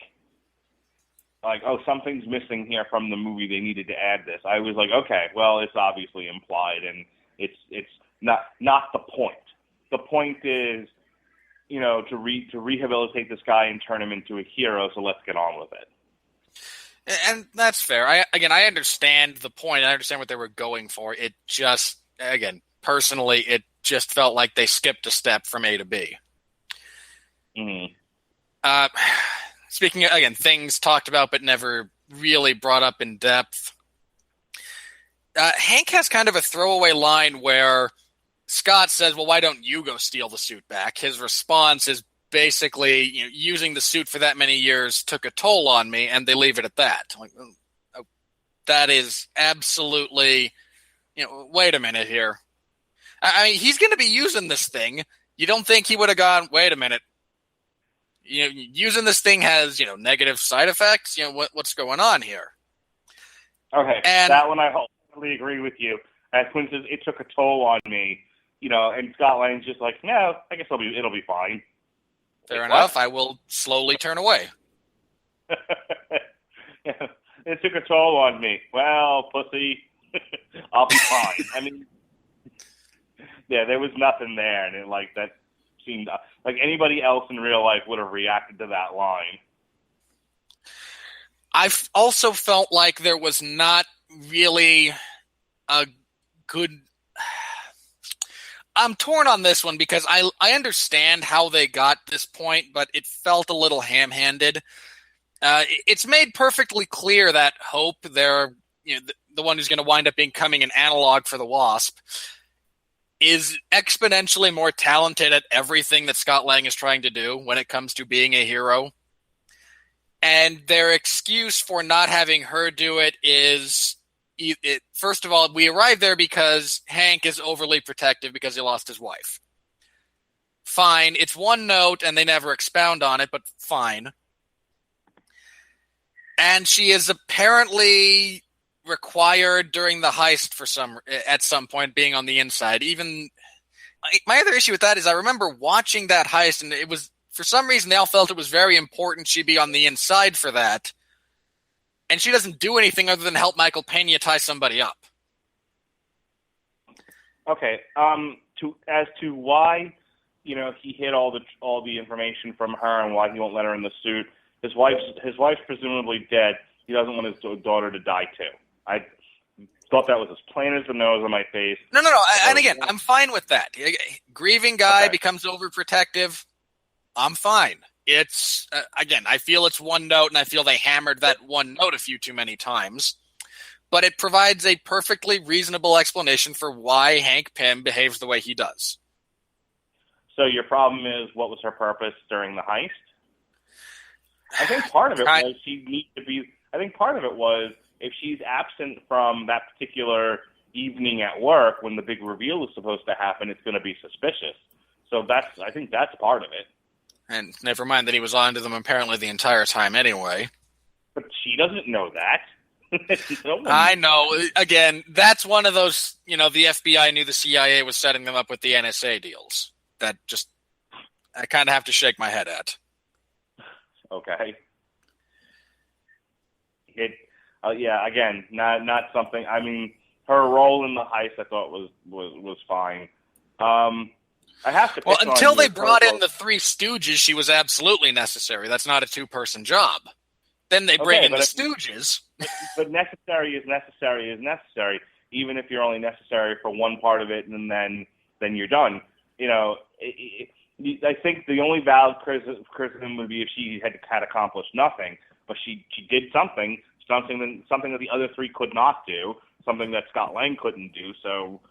oh, something's missing here from the movie. They needed to add this. I was like, okay, well, it's obviously implied, and it's not the point. The point is, to rehabilitate this guy and turn him into a hero. So let's get on with it. And that's fair. I understand the point. I understand what they were going for. It just, again, personally, it just felt like they skipped a step from A to B. Mm-hmm. Speaking of, again, things talked about but never really brought up in depth, Hank has kind of a throwaway line where Scott says, well, why don't you go steal the suit back? His response is basically, using the suit for that many years took a toll on me, and they leave it at that. That is absolutely, wait a minute here. I mean, he's going to be using this thing. You don't think he would have gone, wait a minute. Using this thing has, negative side effects. What's going on here? Okay, and that one I wholly agree with you. As Quinn says, it took a toll on me, and Scott Lang's just like, no, I guess it'll be fine. Fair enough. I will slowly turn away. It took a toll on me. Well, pussy, I'll be fine. I mean, there was nothing there, and that seemed like anybody else in real life would have reacted to that line. I've also felt like there was not really a good. I'm torn on this one because I understand how they got this point, but it felt a little ham-handed. It's made perfectly clear that Hope, the one who's going to wind up becoming an analog for the Wasp, is exponentially more talented at everything that Scott Lang is trying to do when it comes to being a hero. And their excuse for not having her do it is, first of all, we arrived there because Hank is overly protective because he lost his wife. Fine. It's one note, and they never expound on it, but fine. And she is apparently required during the heist at some point being on the inside. Even my other issue with that is I remember watching that heist, and it was, for some reason, they all felt it was very important she be on the inside for that. And she doesn't do anything other than help Michael Pena tie somebody up. Okay. As to why, he hid all the information from her and why he won't let her in the suit. His wife's presumably dead. He doesn't want his daughter to die too. I thought that was as plain as the nose on my face. No. And again, I'm fine with that. Grieving guy becomes overprotective. I'm fine. It's, again, I feel it's one note, and I feel they hammered that one note a few too many times. But it provides a perfectly reasonable explanation for why Hank Pym behaves the way he does. So your problem is, what was her purpose during the heist? I think part of it was she needed to be. I think part of it was if she's absent from that particular evening at work when the big reveal is supposed to happen, it's going to be suspicious. So I think that's part of it. And never mind that he was on to them apparently the entire time anyway. But she doesn't know that. I know. Again, that's one of those, the FBI knew the CIA was setting them up with the NSA deals. That just, I kind of have to shake my head at. Okay. Again, not something. I mean, her role in the heist, I thought was fine. I have to. Until they brought in the Three Stooges, she was absolutely necessary. That's not a two-person job. Then they bring in the Stooges. But necessary is necessary, even if you're only necessary for one part of it, and then you're done. I think the only valid criticism would be if she had accomplished nothing, but she did something that the other three could not do, something that Scott Lang couldn't do. So,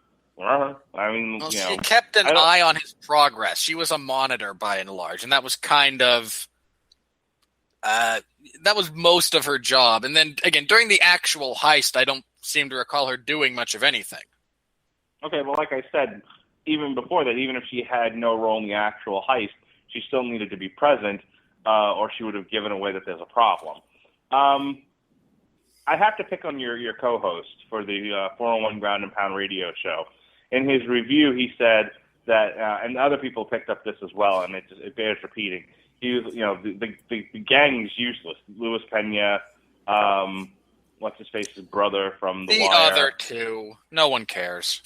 I mean, she kept an eye on his progress. She was a monitor by and large, and that was kind of that was most of her job. And then again, during the actual heist, I don't seem to recall her doing much of anything. Okay, well, like I said, even before that, even if she had no role in the actual heist, she still needed to be present, or she would have given away that there's a problem. I have to pick on your co-host for the 401 Ground and Pound radio show. In his review, he said that, and other people picked up this as well, and it bears repeating. He was, the gang is useless. Luis Pena, what's his face's brother from The Wire. The other two, no one cares.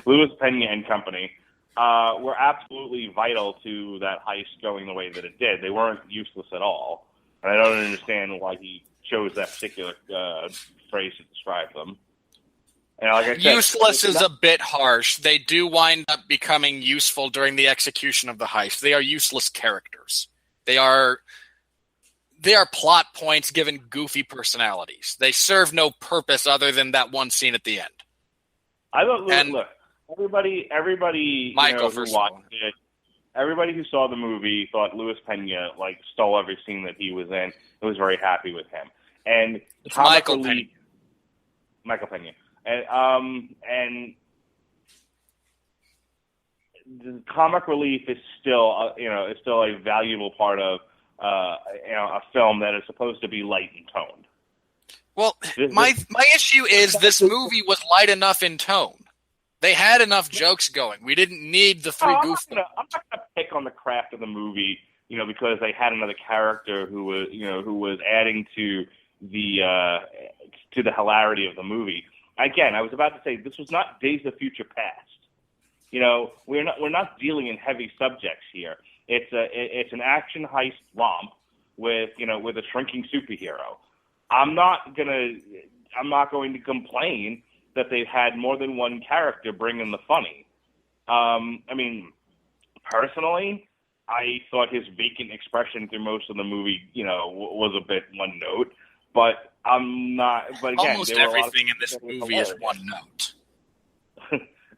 Luis Pena and company were absolutely vital to that heist going the way that it did. They weren't useless at all, and I don't understand why he chose that particular phrase to describe them. And like I said, useless is a bit harsh. They do wind up becoming useful during the execution of the heist. They are useless characters. They are plot points given goofy personalities. They serve no purpose other than that one scene at the end. I don't look. Everybody Michael, who watched it, everybody who saw the movie thought Luis Pena stole every scene that he was in. I was very happy with him. And it's Michael Pena. And the comic relief is still a valuable part of a film that is supposed to be light in tone. Well, my issue is this movie was light enough in tone. They had enough jokes going. We didn't need the three goofs. I'm not going to pick on the craft of the movie, because they had another character who was adding to the hilarity of the movie. again, I was about to say this was not Days of Future Past. We're not dealing in heavy subjects here. It's an action heist romp with a shrinking superhero. I'm not going to complain that they've had more than one character bring in the funny. Personally, I thought his vacant expression through most of the movie, was a bit one note. But I'm not. But again, almost everything in this movie is one note.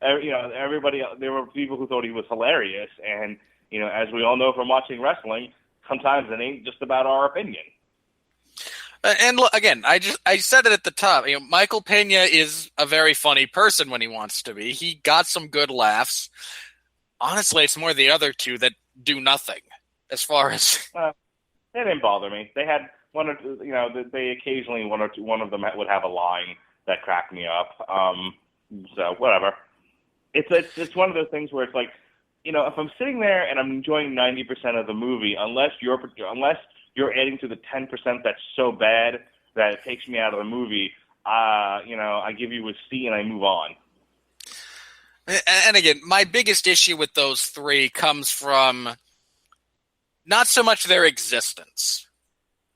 Everybody. There were people who thought he was hilarious, and as we all know from watching wrestling, sometimes it ain't just about our opinion. And look, again, I said it at the top. Michael Pena is a very funny person when he wants to be. He got some good laughs. Honestly, it's more the other two that do nothing as far as. They didn't bother me. They had one or two, they occasionally one of them would have a line that cracked me up. So whatever. It's one of those things where it's like, if I'm sitting there and I'm enjoying 90% of the movie, unless you're adding to the 10% that's so bad that it takes me out of the movie, I give you a C and I move on. And again, my biggest issue with those three comes from not so much their existence,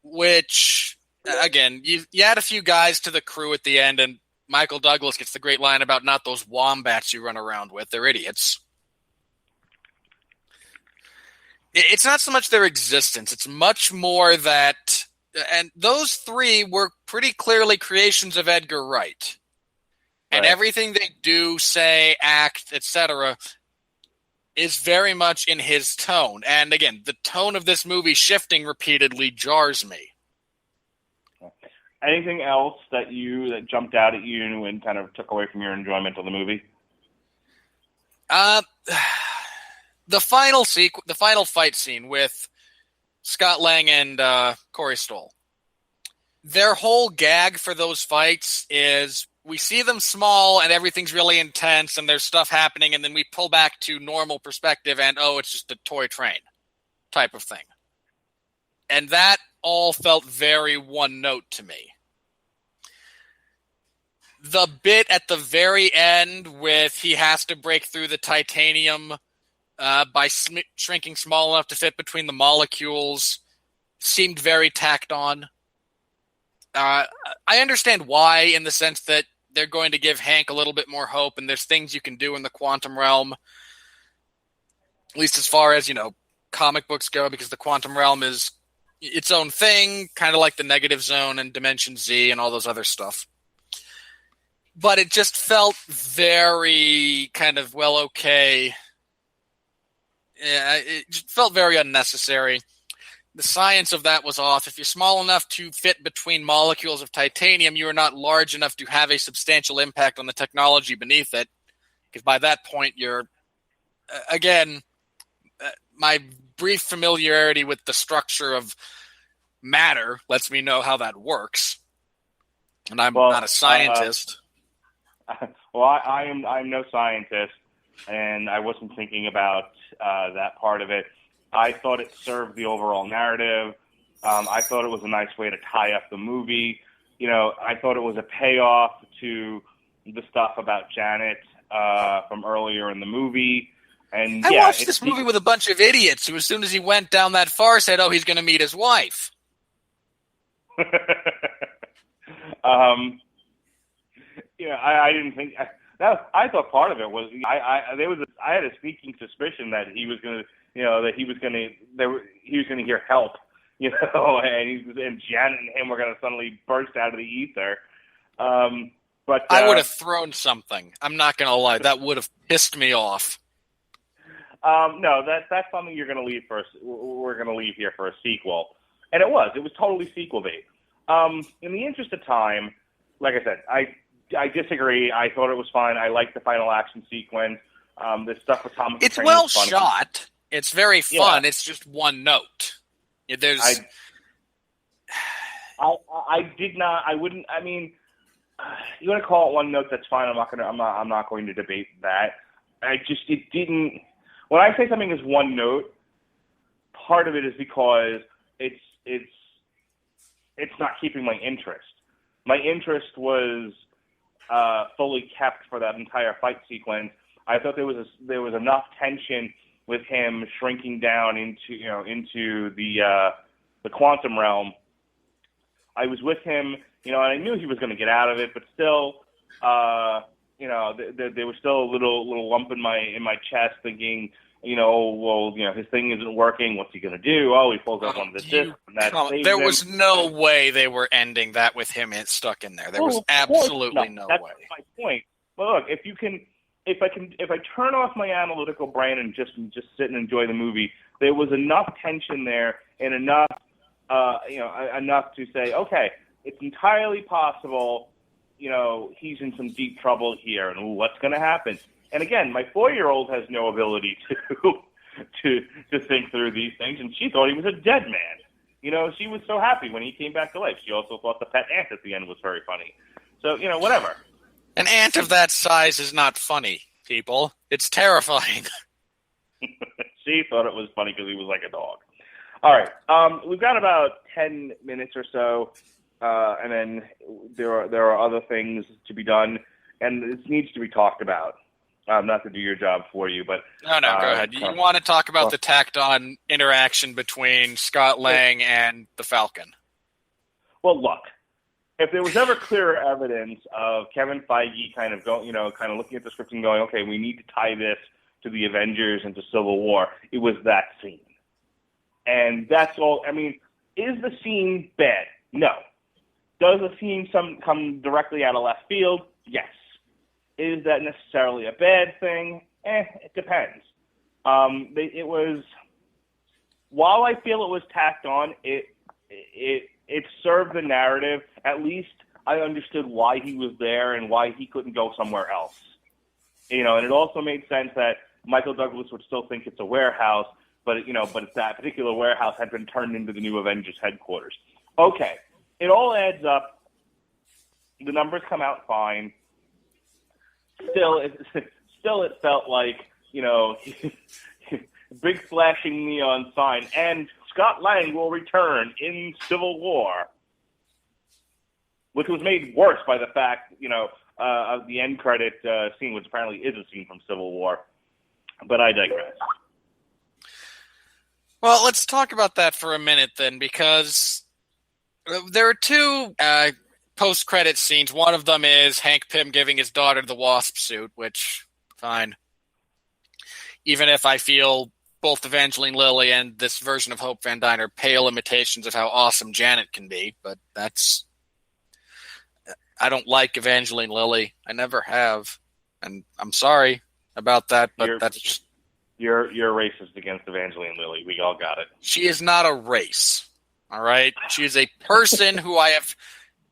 which, again, you add a few guys to the crew at the end, and Michael Douglas gets the great line about not those wombats you run around with. They're idiots. It's not so much their existence. It's much more that, and those three were pretty clearly creations of Edgar Wright. And everything they do, say, act, etc., is very much in his tone. And again, the tone of this movie shifting repeatedly jars me. Anything else that jumped out at you and kind of took away from your enjoyment of the movie? The final fight scene with Scott Lang and Corey Stoll. Their whole gag for those fights is we see them small and everything's really intense and there's stuff happening, and then we pull back to normal perspective and, it's just a toy train type of thing. And that all felt very one note to me. The bit at the very end with he has to break through the titanium by shrinking small enough to fit between the molecules seemed very tacked on. I understand why, in the sense that they're going to give Hank a little bit more hope, and there's things you can do in the quantum realm, at least as far as, comic books go, because the quantum realm is its own thing, kind of like the negative zone and Dimension Z and all those other stuff. But it just felt very kind of, okay. Yeah, it just felt very unnecessary. The science of that was off. If you're small enough to fit between molecules of titanium, you are not large enough to have a substantial impact on the technology beneath it. Because by that point, you're, again, my brief familiarity with the structure of matter lets me know how that works. And I'm not a scientist. I'm no scientist, and I wasn't thinking about that part of it. I thought it served the overall narrative. I thought it was a nice way to tie up the movie. I thought it was a payoff to the stuff about Janet from earlier in the movie. And I watched this movie with a bunch of idiots who, as soon as he went down that far, said, he's going to meet his wife. I didn't think I thought part of it was I had a sneaking suspicion that he was going to, that he was going to hear help, and Janet and him were going to suddenly burst out of the ether. But I would have thrown something. I'm not going to lie, that would have pissed me off. No, that's something you're going to leave for. We're going to leave here for a sequel, and it was totally sequel bait. In the interest of time, like I said, I disagree. I thought it was fine. I liked the final action sequence. This stuff with Thomas. It's well shot. It's very fun. Yeah. It's just one note. There's. I did not. I wouldn't. I mean, you want to call it one note? That's fine. I'm not going to debate that. It didn't. When I say something is one note, part of it is because it's not keeping my interest. My interest was fully kept for that entire fight sequence. I thought there was enough tension with him shrinking down into the quantum realm. I was with him, and I knew he was going to get out of it, but still, there was still a little lump in my chest, thinking, his thing isn't working. What's he going to do? Oh, he pulls out one of the discs, and that saves there him. was no way they were ending that with him stuck in there. There was absolutely no way. That's my point. But look, if I turn off my analytical brain and just sit and enjoy the movie, there was enough tension there and enough to say, okay, it's entirely possible, he's in some deep trouble here, and what's going to happen? And again, my 4-year-old has no ability to think through these things, and she thought he was a dead man. She was so happy when he came back to life. She also thought the pet ant at the end was very funny. So, whatever. An ant of that size is not funny, people. It's terrifying. She thought it was funny because he was like a dog. All right. We've got about 10 minutes or so, and then there are other things to be done, and this needs to be talked about. Not to do your job for you, but... No, go ahead. You want to talk about the tacked-on interaction between Scott Lang and the Falcon? Well, look. If there was ever clearer evidence of Kevin Feige kind of looking at the script and going, okay, we need to tie this to the Avengers and to Civil War, it was that scene. And that's all. I mean, is the scene bad? No. Does the scene come directly out of left field? Yes. Is that necessarily a bad thing? It depends. It was, while I feel it was tacked on, it served the narrative. At least I understood why he was there and why he couldn't go somewhere else. And it also made sense that Michael Douglas would still think it's a warehouse, but that particular warehouse had been turned into the new Avengers headquarters. Okay, it all adds up. The numbers come out fine. Still, it felt like, big flashing neon sign, and Scott Lang will return in Civil War, which was made worse by the fact, of the end credit scene, which apparently is a scene from Civil War. But I digress. Well, let's talk about that for a minute then, because there are two post-credit scenes. One of them is Hank Pym giving his daughter the Wasp suit, which, fine. Even if I feel both Evangeline Lilly and this version of Hope Van Dyne are pale imitations of how awesome Janet can be, but I don't like Evangeline Lilly. I never have, and I'm sorry about that, but that's just... You're racist against Evangeline Lilly. We all got it. She is not a race, all right? She is a person who I have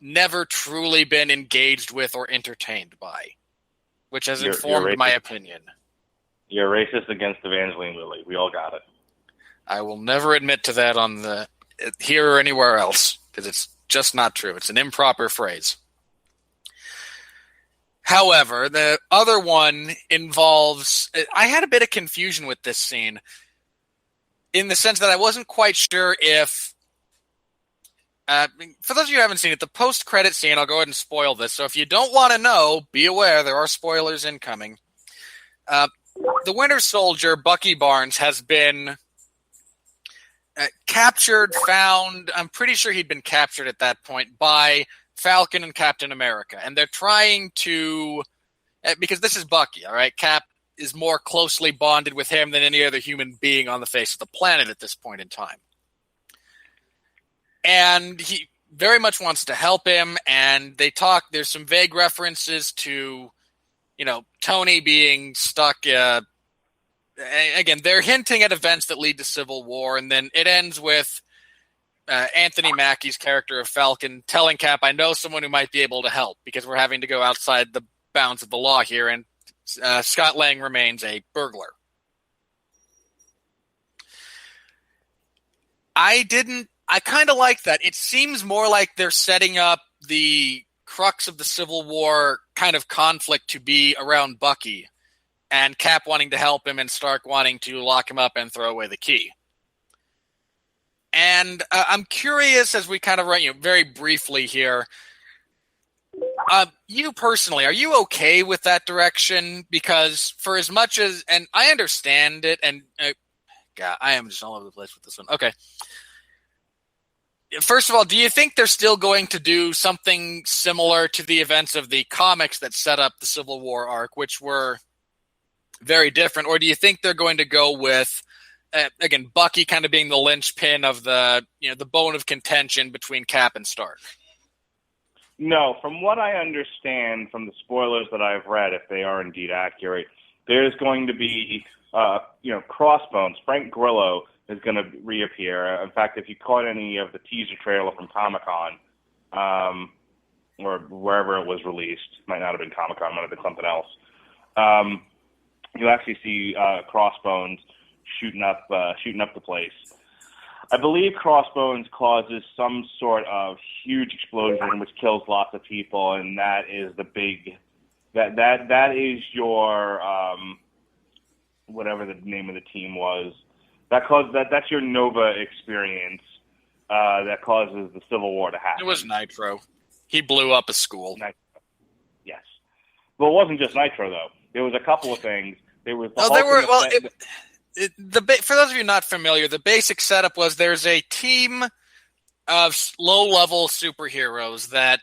never truly been engaged with or entertained by, which has informed my opinion. You're racist against Evangeline Lilly. We all got it. I will never admit to that on the here or anywhere else, because it's just not true. It's an improper phrase. However, the other one involves... I had a bit of confusion with this scene in the sense that I wasn't quite sure if... for those of you who haven't seen it, the post-credit scene, I'll go ahead and spoil this. So if you don't want to know, be aware, there are spoilers incoming. The Winter Soldier, Bucky Barnes, has been captured, found... I'm pretty sure he'd been captured at that point by Falcon and Captain America. And they're trying to... because this is Bucky, all right? Cap is more closely bonded with him than any other human being on the face of the planet at this point in time. And he very much wants to help him, and they talk... There's some vague references to... Tony being stuck. Again, they're hinting at events that lead to Civil War, and then it ends with Anthony Mackie's character of Falcon telling Cap, I know someone who might be able to help, because we're having to go outside the bounds of the law here, and Scott Lang remains a burglar. I kind of like that. It seems more like they're setting up the crux of the Civil War kind of conflict to be around Bucky and Cap wanting to help him and Stark wanting to lock him up and throw away the key. And I'm curious, as we kind of very briefly here, You personally, are you okay with that direction? Because for as much as, and I understand it, and God, I am just all over the place with this one. Okay. First of all, do you think they're still going to do something similar to the events of the comics that set up the Civil War arc, which were very different? Or do you think they're going to go with, again, Bucky kind of being the linchpin of the bone of contention between Cap and Stark? No, from what I understand from the spoilers that I've read, if they are indeed accurate, there's going to be, Crossbones. Frank Grillo is going to reappear. In fact, if you caught any of the teaser trailer from Comic-Con, or wherever it was released, might not have been Comic-Con, might have been something else, you'll actually see Crossbones shooting up the place. I believe Crossbones causes some sort of huge explosion which kills lots of people, and that is the big that is your whatever the name of the team was. That's your Nova experience that causes the Civil War to happen. It was Nitro. He blew up a school. Nitro. Yes. Well, it wasn't just Nitro though. There was a couple of things. There was for those of you not familiar, the basic setup was there's a team of low-level superheroes that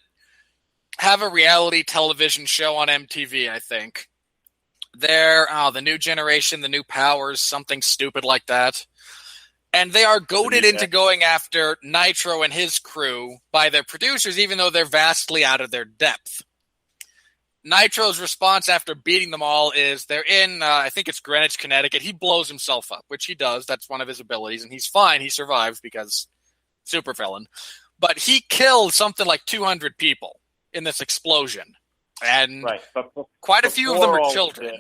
have a reality television show on MTV, I think. They're the New Generation, the New Powers, something stupid like that. And they are goaded into going after Nitro and his crew by their producers, even though they're vastly out of their depth. Nitro's response after beating them all is they're in, I think it's Greenwich, Connecticut. He blows himself up, which he does. That's one of his abilities, and he's fine. He survives because supervillain. But he killed something like 200 people in this explosion, and quite a few of them are children.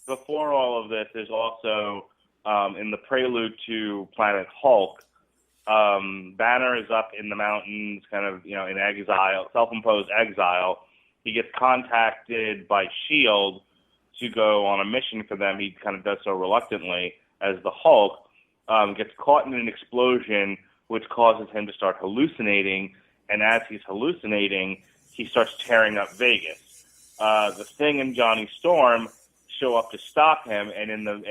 Before all of this, there's also, in the prelude to Planet Hulk, Banner is up in the mountains, kind of, in exile, self-imposed exile. He gets contacted by S.H.I.E.L.D. to go on a mission for them. He kind of does so reluctantly as the Hulk, gets caught in an explosion, which causes him to start hallucinating. And as he's hallucinating, he starts tearing up Vegas. The Thing and Johnny Storm show up to stop him, and the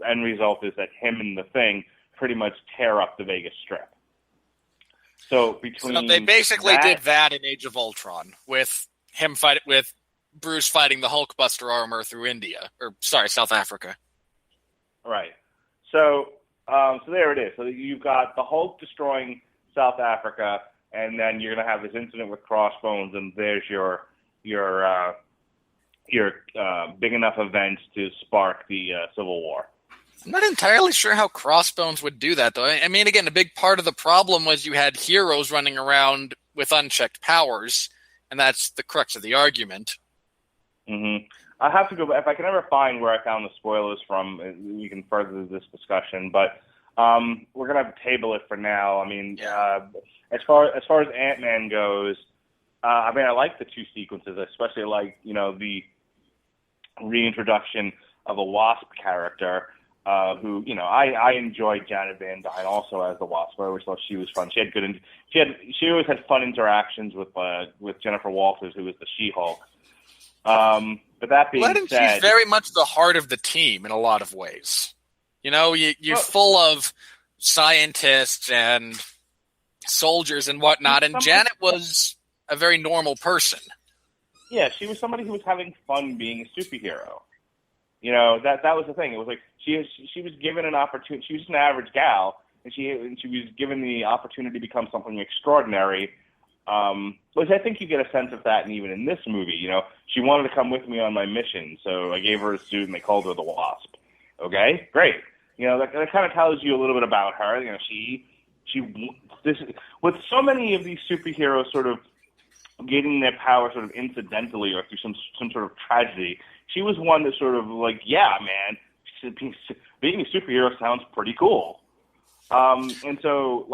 end result is that him and the Thing pretty much tear up the Vegas Strip. So they basically did that in Age of Ultron with him with Bruce fighting the Hulkbuster armor through South Africa. Right. So there it is. So you've got the Hulk destroying South Africa, and then you're going to have this incident with Crossbones, and there's your big enough event to spark the Civil War. I'm not entirely sure how Crossbones would do that, though. I mean, again, a big part of the problem was you had heroes running around with unchecked powers, and that's the crux of the argument. Mm-hmm. I have to go, if I can ever find where I found the spoilers from, we can further this discussion, but we're going to have to table it for now. I mean, as far as Ant-Man goes, I like the two sequences, especially the reintroduction of a Wasp character, who, I enjoyed Janet Van Dyne also as the Wasp. I always thought she was fun. She always had fun interactions with Jennifer Walters, who was the She-Hulk. But that being said, she's very much the heart of the team in a lot of ways. You're full of scientists and soldiers and whatnot, and Janet was a very normal person. Yeah, she was somebody who was having fun being a superhero. That was the thing. It was like she was given an opportunity. She was just an average gal, and she was given the opportunity to become something extraordinary. Which I think you get a sense of that, and even in this movie, she wanted to come with me on my mission, so I gave her a suit, and they called her the Wasp. Okay, great. That kind of tells you a little bit about her. With so many of these superheroes sort of getting their power sort of incidentally or through some sort of tragedy, she was one that sort of yeah, man, being a superhero sounds pretty cool. And so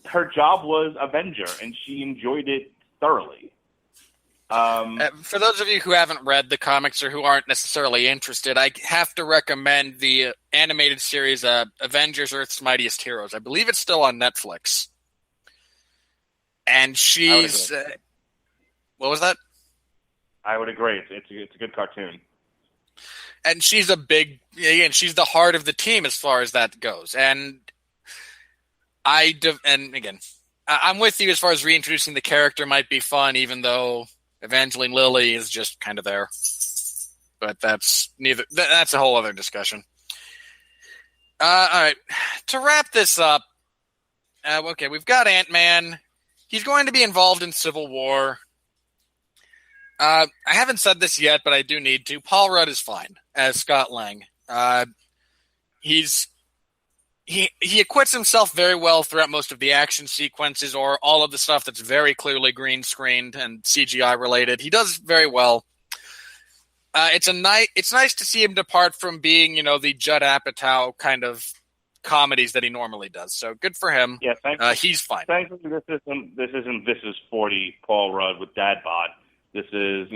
her job was Avenger, and she enjoyed it thoroughly. For those of you who haven't read the comics or who aren't necessarily interested, I have to recommend the animated series Avengers: Earth's Mightiest Heroes. I believe it's still on Netflix. And she's What was that? I would agree. It's a good cartoon. And she's she's the heart of the team as far as that goes. And I'm with you as far as reintroducing the character might be fun, even though Evangeline Lilly is just kind of there. But that's a whole other discussion. All right. To wrap this up, okay, we've got Ant-Man. He's going to be involved in Civil War. I haven't said this yet, but I do need to. Paul Rudd is fine as Scott Lang. He acquits himself very well throughout most of the action sequences or all of the stuff that's very clearly green screened and CGI related. He does very well. It's nice to see him depart from being, the Judd Apatow kind of comedies that he normally does. So good for him. Yeah, he's fine. Thankfully, this is 40 Paul Rudd with dad bod. This is,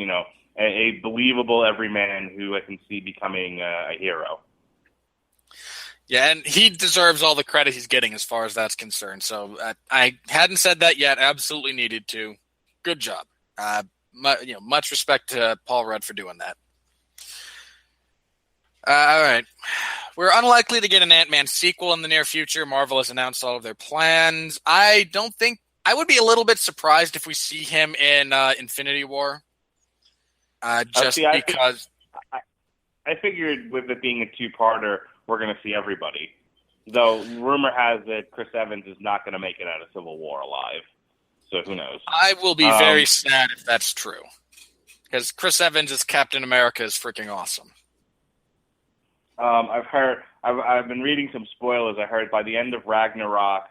a believable everyman who I can see becoming a hero. Yeah, and he deserves all the credit he's getting as far as that's concerned. So I hadn't said that yet. Absolutely needed to. Good job. Much respect to Paul Rudd for doing that. All right. We're unlikely to get an Ant-Man sequel in the near future. Marvel has announced all of their plans. I would be a little bit surprised if we see him in Infinity War. Because I figured with it being a two-parter, we're going to see everybody. Though rumor has it Chris Evans is not going to make it out of Civil War alive. So who knows? I will be very sad if that's true. Because Chris Evans as Captain America is freaking awesome. I've been reading some spoilers. I heard by the end of Ragnarok,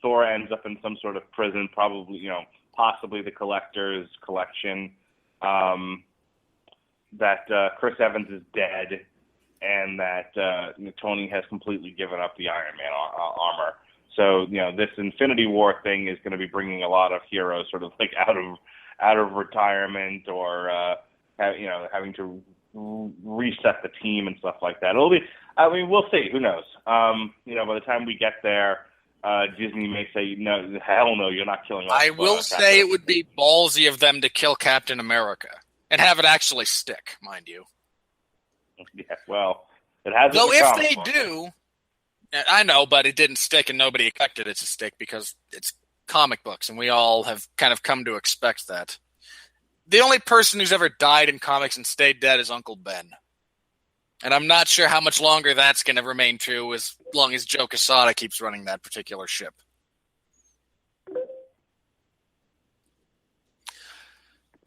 Thor ends up in some sort of prison, probably, possibly the Collector's collection. That Chris Evans is dead, and that Tony has completely given up the Iron Man armor. So this Infinity War thing is going to be bringing a lot of heroes sort of like out of retirement or having to reset the team and stuff like that. We'll see. Who knows? By the time we get there, Disney may say, no, hell no, you're not killing off. I will say it would be ballsy of them to kill Captain America and have it actually stick, mind you. Yeah, well, it has. Though if they do, I know, but it didn't stick and nobody expected it to stick because it's comic books and we all have kind of come to expect that. The only person who's ever died in comics and stayed dead is Uncle Ben. And I'm not sure how much longer that's going to remain true as long as Joe Quesada keeps running that particular ship.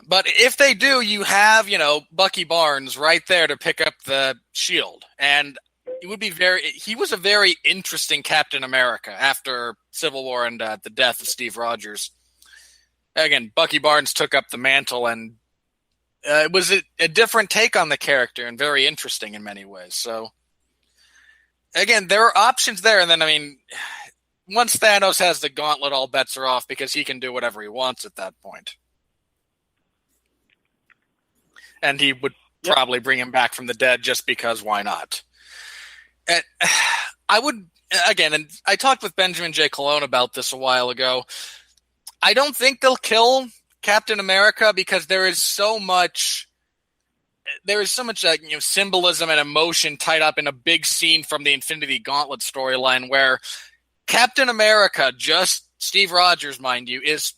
But if they do, you have, Bucky Barnes right there to pick up the shield. And he was a very interesting Captain America after Civil War and the death of Steve Rogers. Again, Bucky Barnes took up the mantle, and it was a different take on the character and very interesting in many ways. So, again, there are options there. And then, once Thanos has the gauntlet, all bets are off because he can do whatever he wants at that point. And he would probably bring him back from the dead just because why not? And I would, again, and I talked with Benjamin J. Colon about this a while ago. I don't think they'll kill Captain America because there is so much symbolism and emotion tied up in a big scene from the Infinity Gauntlet storyline where Captain America, just Steve Rogers, mind you, is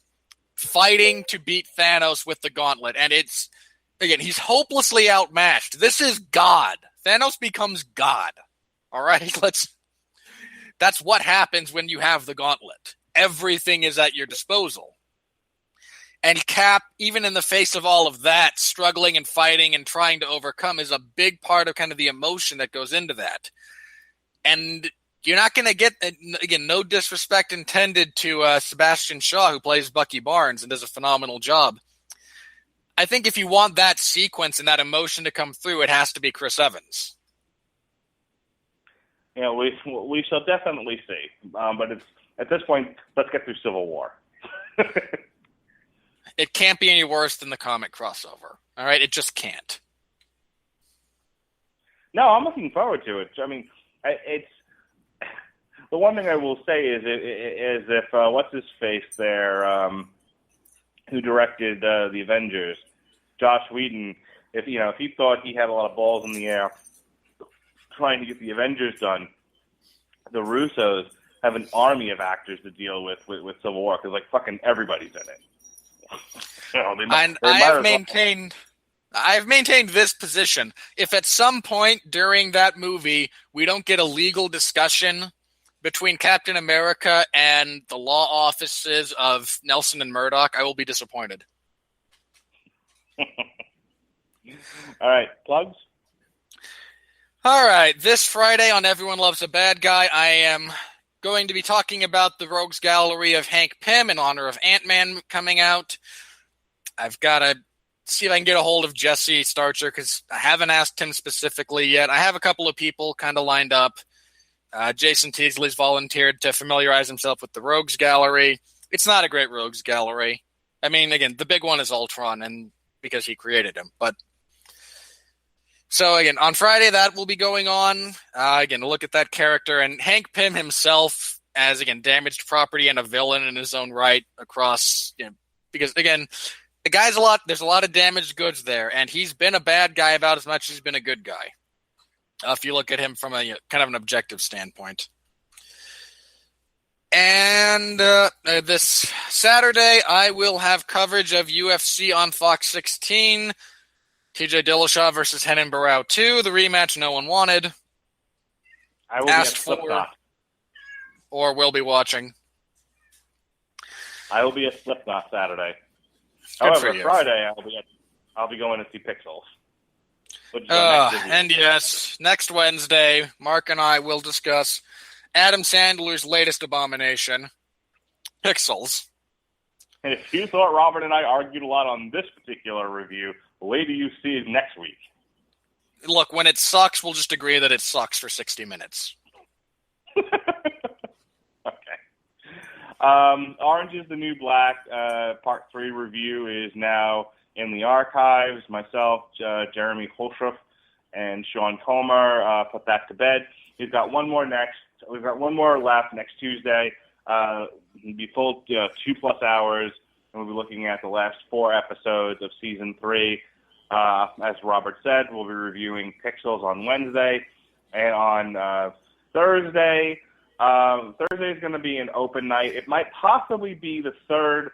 fighting to beat Thanos with the gauntlet. And he's hopelessly outmatched. This is God. Thanos becomes God. All right? That's what happens when you have the gauntlet. Everything is at your disposal. And Cap, even in the face of all of that, struggling and fighting and trying to overcome is a big part of kind of the emotion that goes into that. And you're not going to get, again, no disrespect intended to Sebastian Shaw, who plays Bucky Barnes and does a phenomenal job. I think if you want that sequence and that emotion to come through, it has to be Chris Evans. We shall definitely see. But at this point, let's get through Civil War. It can't be any worse than the comic crossover. All right? It just can't. No, I'm looking forward to it. It's the one thing I will say is if what's his face there, who directed the Avengers, Joss Whedon, if he thought he had a lot of balls in the air trying to get the Avengers done, the Russos have an army of actors to deal with Civil War, because fucking everybody's in it. I've maintained this position. If at some point during that movie we don't get a legal discussion between Captain America and the law offices of Nelson and Murdoch, I will be disappointed. All right, plugs? All right, this Friday on Everyone Loves a Bad Guy, I am going to be talking about the Rogues Gallery of Hank Pym in honor of Antman coming out. I've got to see if I can get a hold of Jesse Starcher, because I haven't asked him specifically yet. I have a couple of people kind of lined up. Jason Teasley's volunteered to familiarize himself with the Rogues Gallery. It's not a great Rogues Gallery. I mean, again, the big one is Ultron, and because he created him. But so again, on Friday that will be going on. Again, to look at that character and Hank Pym himself as again damaged property and a villain in his own right across. Because again, the guy's there's a lot of damaged goods there, and he's been a bad guy about as much as he's been a good guy. If you look at him from a kind of an objective standpoint. And this Saturday, I will have coverage of UFC on Fox 16. TJ Dillashaw versus Renan Barão 2, the rematch no one wanted. I will asked be for, Slipknot. Or will be watching. I will be at Slipknot Saturday. Good However, for you. Friday I'll be going to see Pixels. And yes, next Wednesday, Mark and I will discuss Adam Sandler's latest abomination, Pixels. And if you thought Robert and I argued a lot on this particular review, wait till you see it next week. Look, when it sucks, we'll just agree that it sucks for 60 minutes. Okay. Orange is the New Black, Part 3 review is now in the archives. Myself, Jeremy Holshoff, and Sean Comer put that to bed. We've got one more left next Tuesday. It'll be full 2+ hours, and we'll be looking at the last 4 episodes of Season 3. As Robert said, we'll be reviewing Pixels on Wednesday, and on Thursday. Thursday is going to be an open night. It might possibly be the third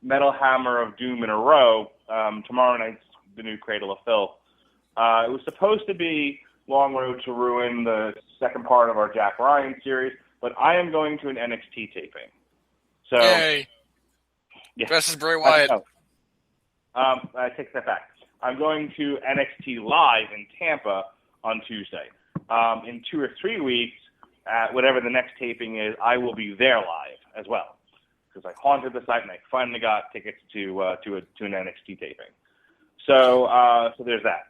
Metal Hammer of Doom in a row. Tomorrow night's the new Cradle of Filth. It was supposed to be Long Road to Ruin, the second part of our Jack Ryan series, but I am going to an NXT taping. So, yay. Yeah. Versus Bray Wyatt. I take that back. I'm going to NXT Live in Tampa on Tuesday. In 2 or 3 weeks, at whatever the next taping is, I will be there live as well, because I haunted the site and I finally got tickets to an NXT taping. So there's that.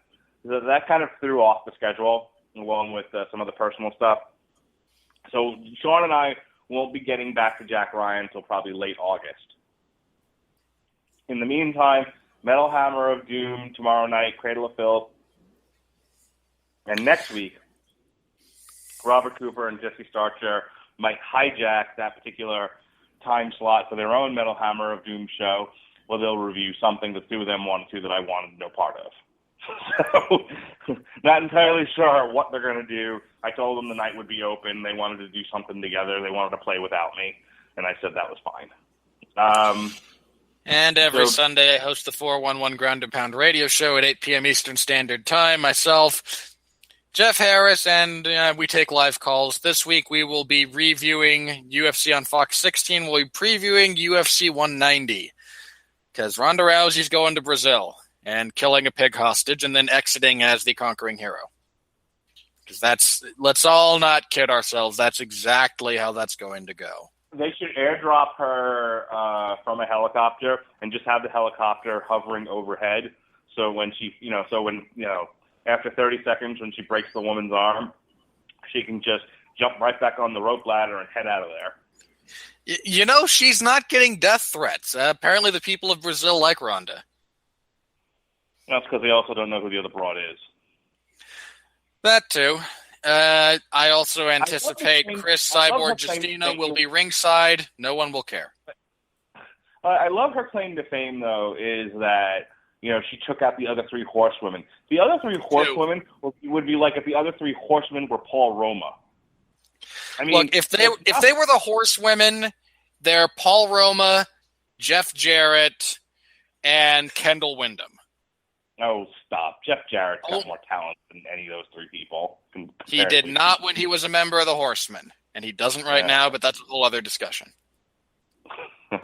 So that kind of threw off the schedule, along with some of the personal stuff. So Sean and I won't be getting back to Jack Ryan until probably late August. In the meantime, Metal Hammer of Doom tomorrow night, Cradle of Filth, and next week, Robert Cooper and Jesse Starcher might hijack that particular time slot for their own Metal Hammer of Doom show, where they'll review something the two of them wanted to that I wanted no part of. So, not entirely sure what they're going to do. I told them the night would be open. They wanted to do something together. They wanted to play without me, and I said that was fine. And every Sunday, I host the 411 Ground and Pound radio show at 8 p.m. Eastern Standard Time. Myself, Jeff Harris, and we take live calls. This week, we will be reviewing UFC on Fox 16. We'll be previewing UFC 190, because Ronda Rousey's going to Brazil and killing a pig hostage and then exiting as the conquering hero. Because let's all not kid ourselves. That's exactly how that's going to go. They should airdrop her from a helicopter and just have the helicopter hovering overhead. So when after 30 seconds, when she breaks the woman's arm, she can just jump right back on the rope ladder and head out of there. She's not getting death threats. Apparently the people of Brazil like Ronda. That's because they also don't know who the other broad is. That too. I also anticipate Chris Cyborg Justino will be ringside. No one will care. I love her claim to fame, though, is that, she took out the other three horsewomen. The other three horsewomen would be like if the other three horsemen were Paul Roma. I mean, look, if they were the horsewomen, they're Paul Roma, Jeff Jarrett, and Kendall Windham. Oh, stop. Jeff Jarrett's got more talent than any of those three people. He did not when he was a member of the Horsemen, and he doesn't right now, but that's a whole other discussion.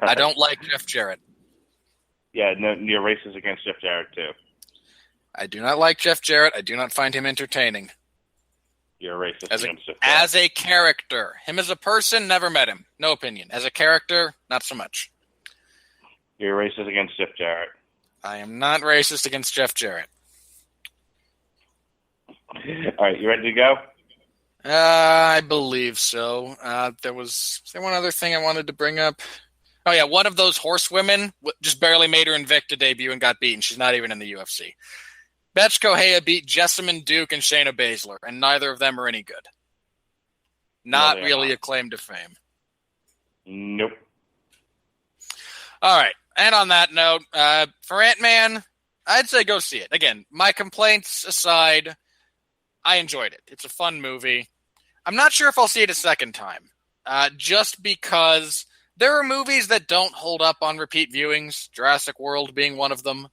I don't like Jeff Jarrett. Yeah, no, you're racist against Jeff Jarrett, too. I do not like Jeff Jarrett. I do not find him entertaining. You're racist against Jeff Jarrett. As a character. Him as a person, never met him. No opinion. As a character, not so much. You're racist against Jeff Jarrett. I am not racist against Jeff Jarrett. All right, you ready to go? I believe so. There was one other thing I wanted to bring up? Oh, yeah, one of those horsewomen just barely made her Invicta debut and got beaten. She's not even in the UFC. Betch Correia beat Jessamine Duke and Shayna Baszler, and neither of them are any good. Not really a claim to fame. Nope. All right, and on that note, for Ant-Man, I'd say go see it. Again, my complaints aside, I enjoyed it. It's a fun movie. I'm not sure if I'll see it a second time, just because there are movies that don't hold up on repeat viewings, Jurassic World being one of them.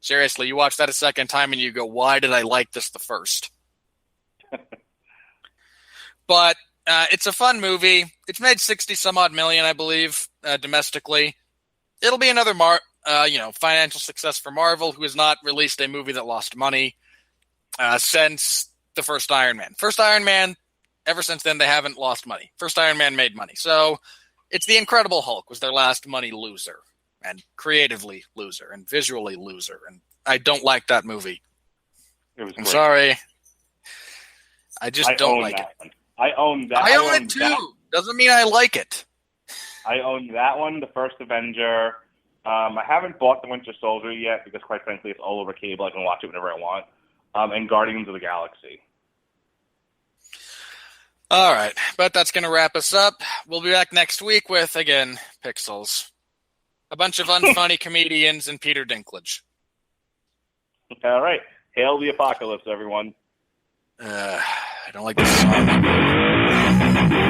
Seriously, you watch that a second time and you go, why did I like this the first? But it's a fun movie. It's made 60-some-odd million, I believe, domestically. It'll be another financial success for Marvel, who has not released a movie that lost money since the first Iron Man. First Iron Man, ever since then, they haven't lost money. First Iron Man made money. So it's The Incredible Hulk was their last money loser, and creatively loser, and visually loser. And I don't like that movie. I'm sorry. I just don't like it. I own that. I own it too. Doesn't mean I like it. I own that one, the first Avenger. I haven't bought the Winter Soldier yet because, quite frankly, it's all over cable. I can watch it whenever I want. And Guardians of the Galaxy. All right, but that's going to wrap us up. We'll be back next week with, again, Pixels. A bunch of unfunny comedians and Peter Dinklage. All right. Hail the apocalypse, everyone. I don't like this song.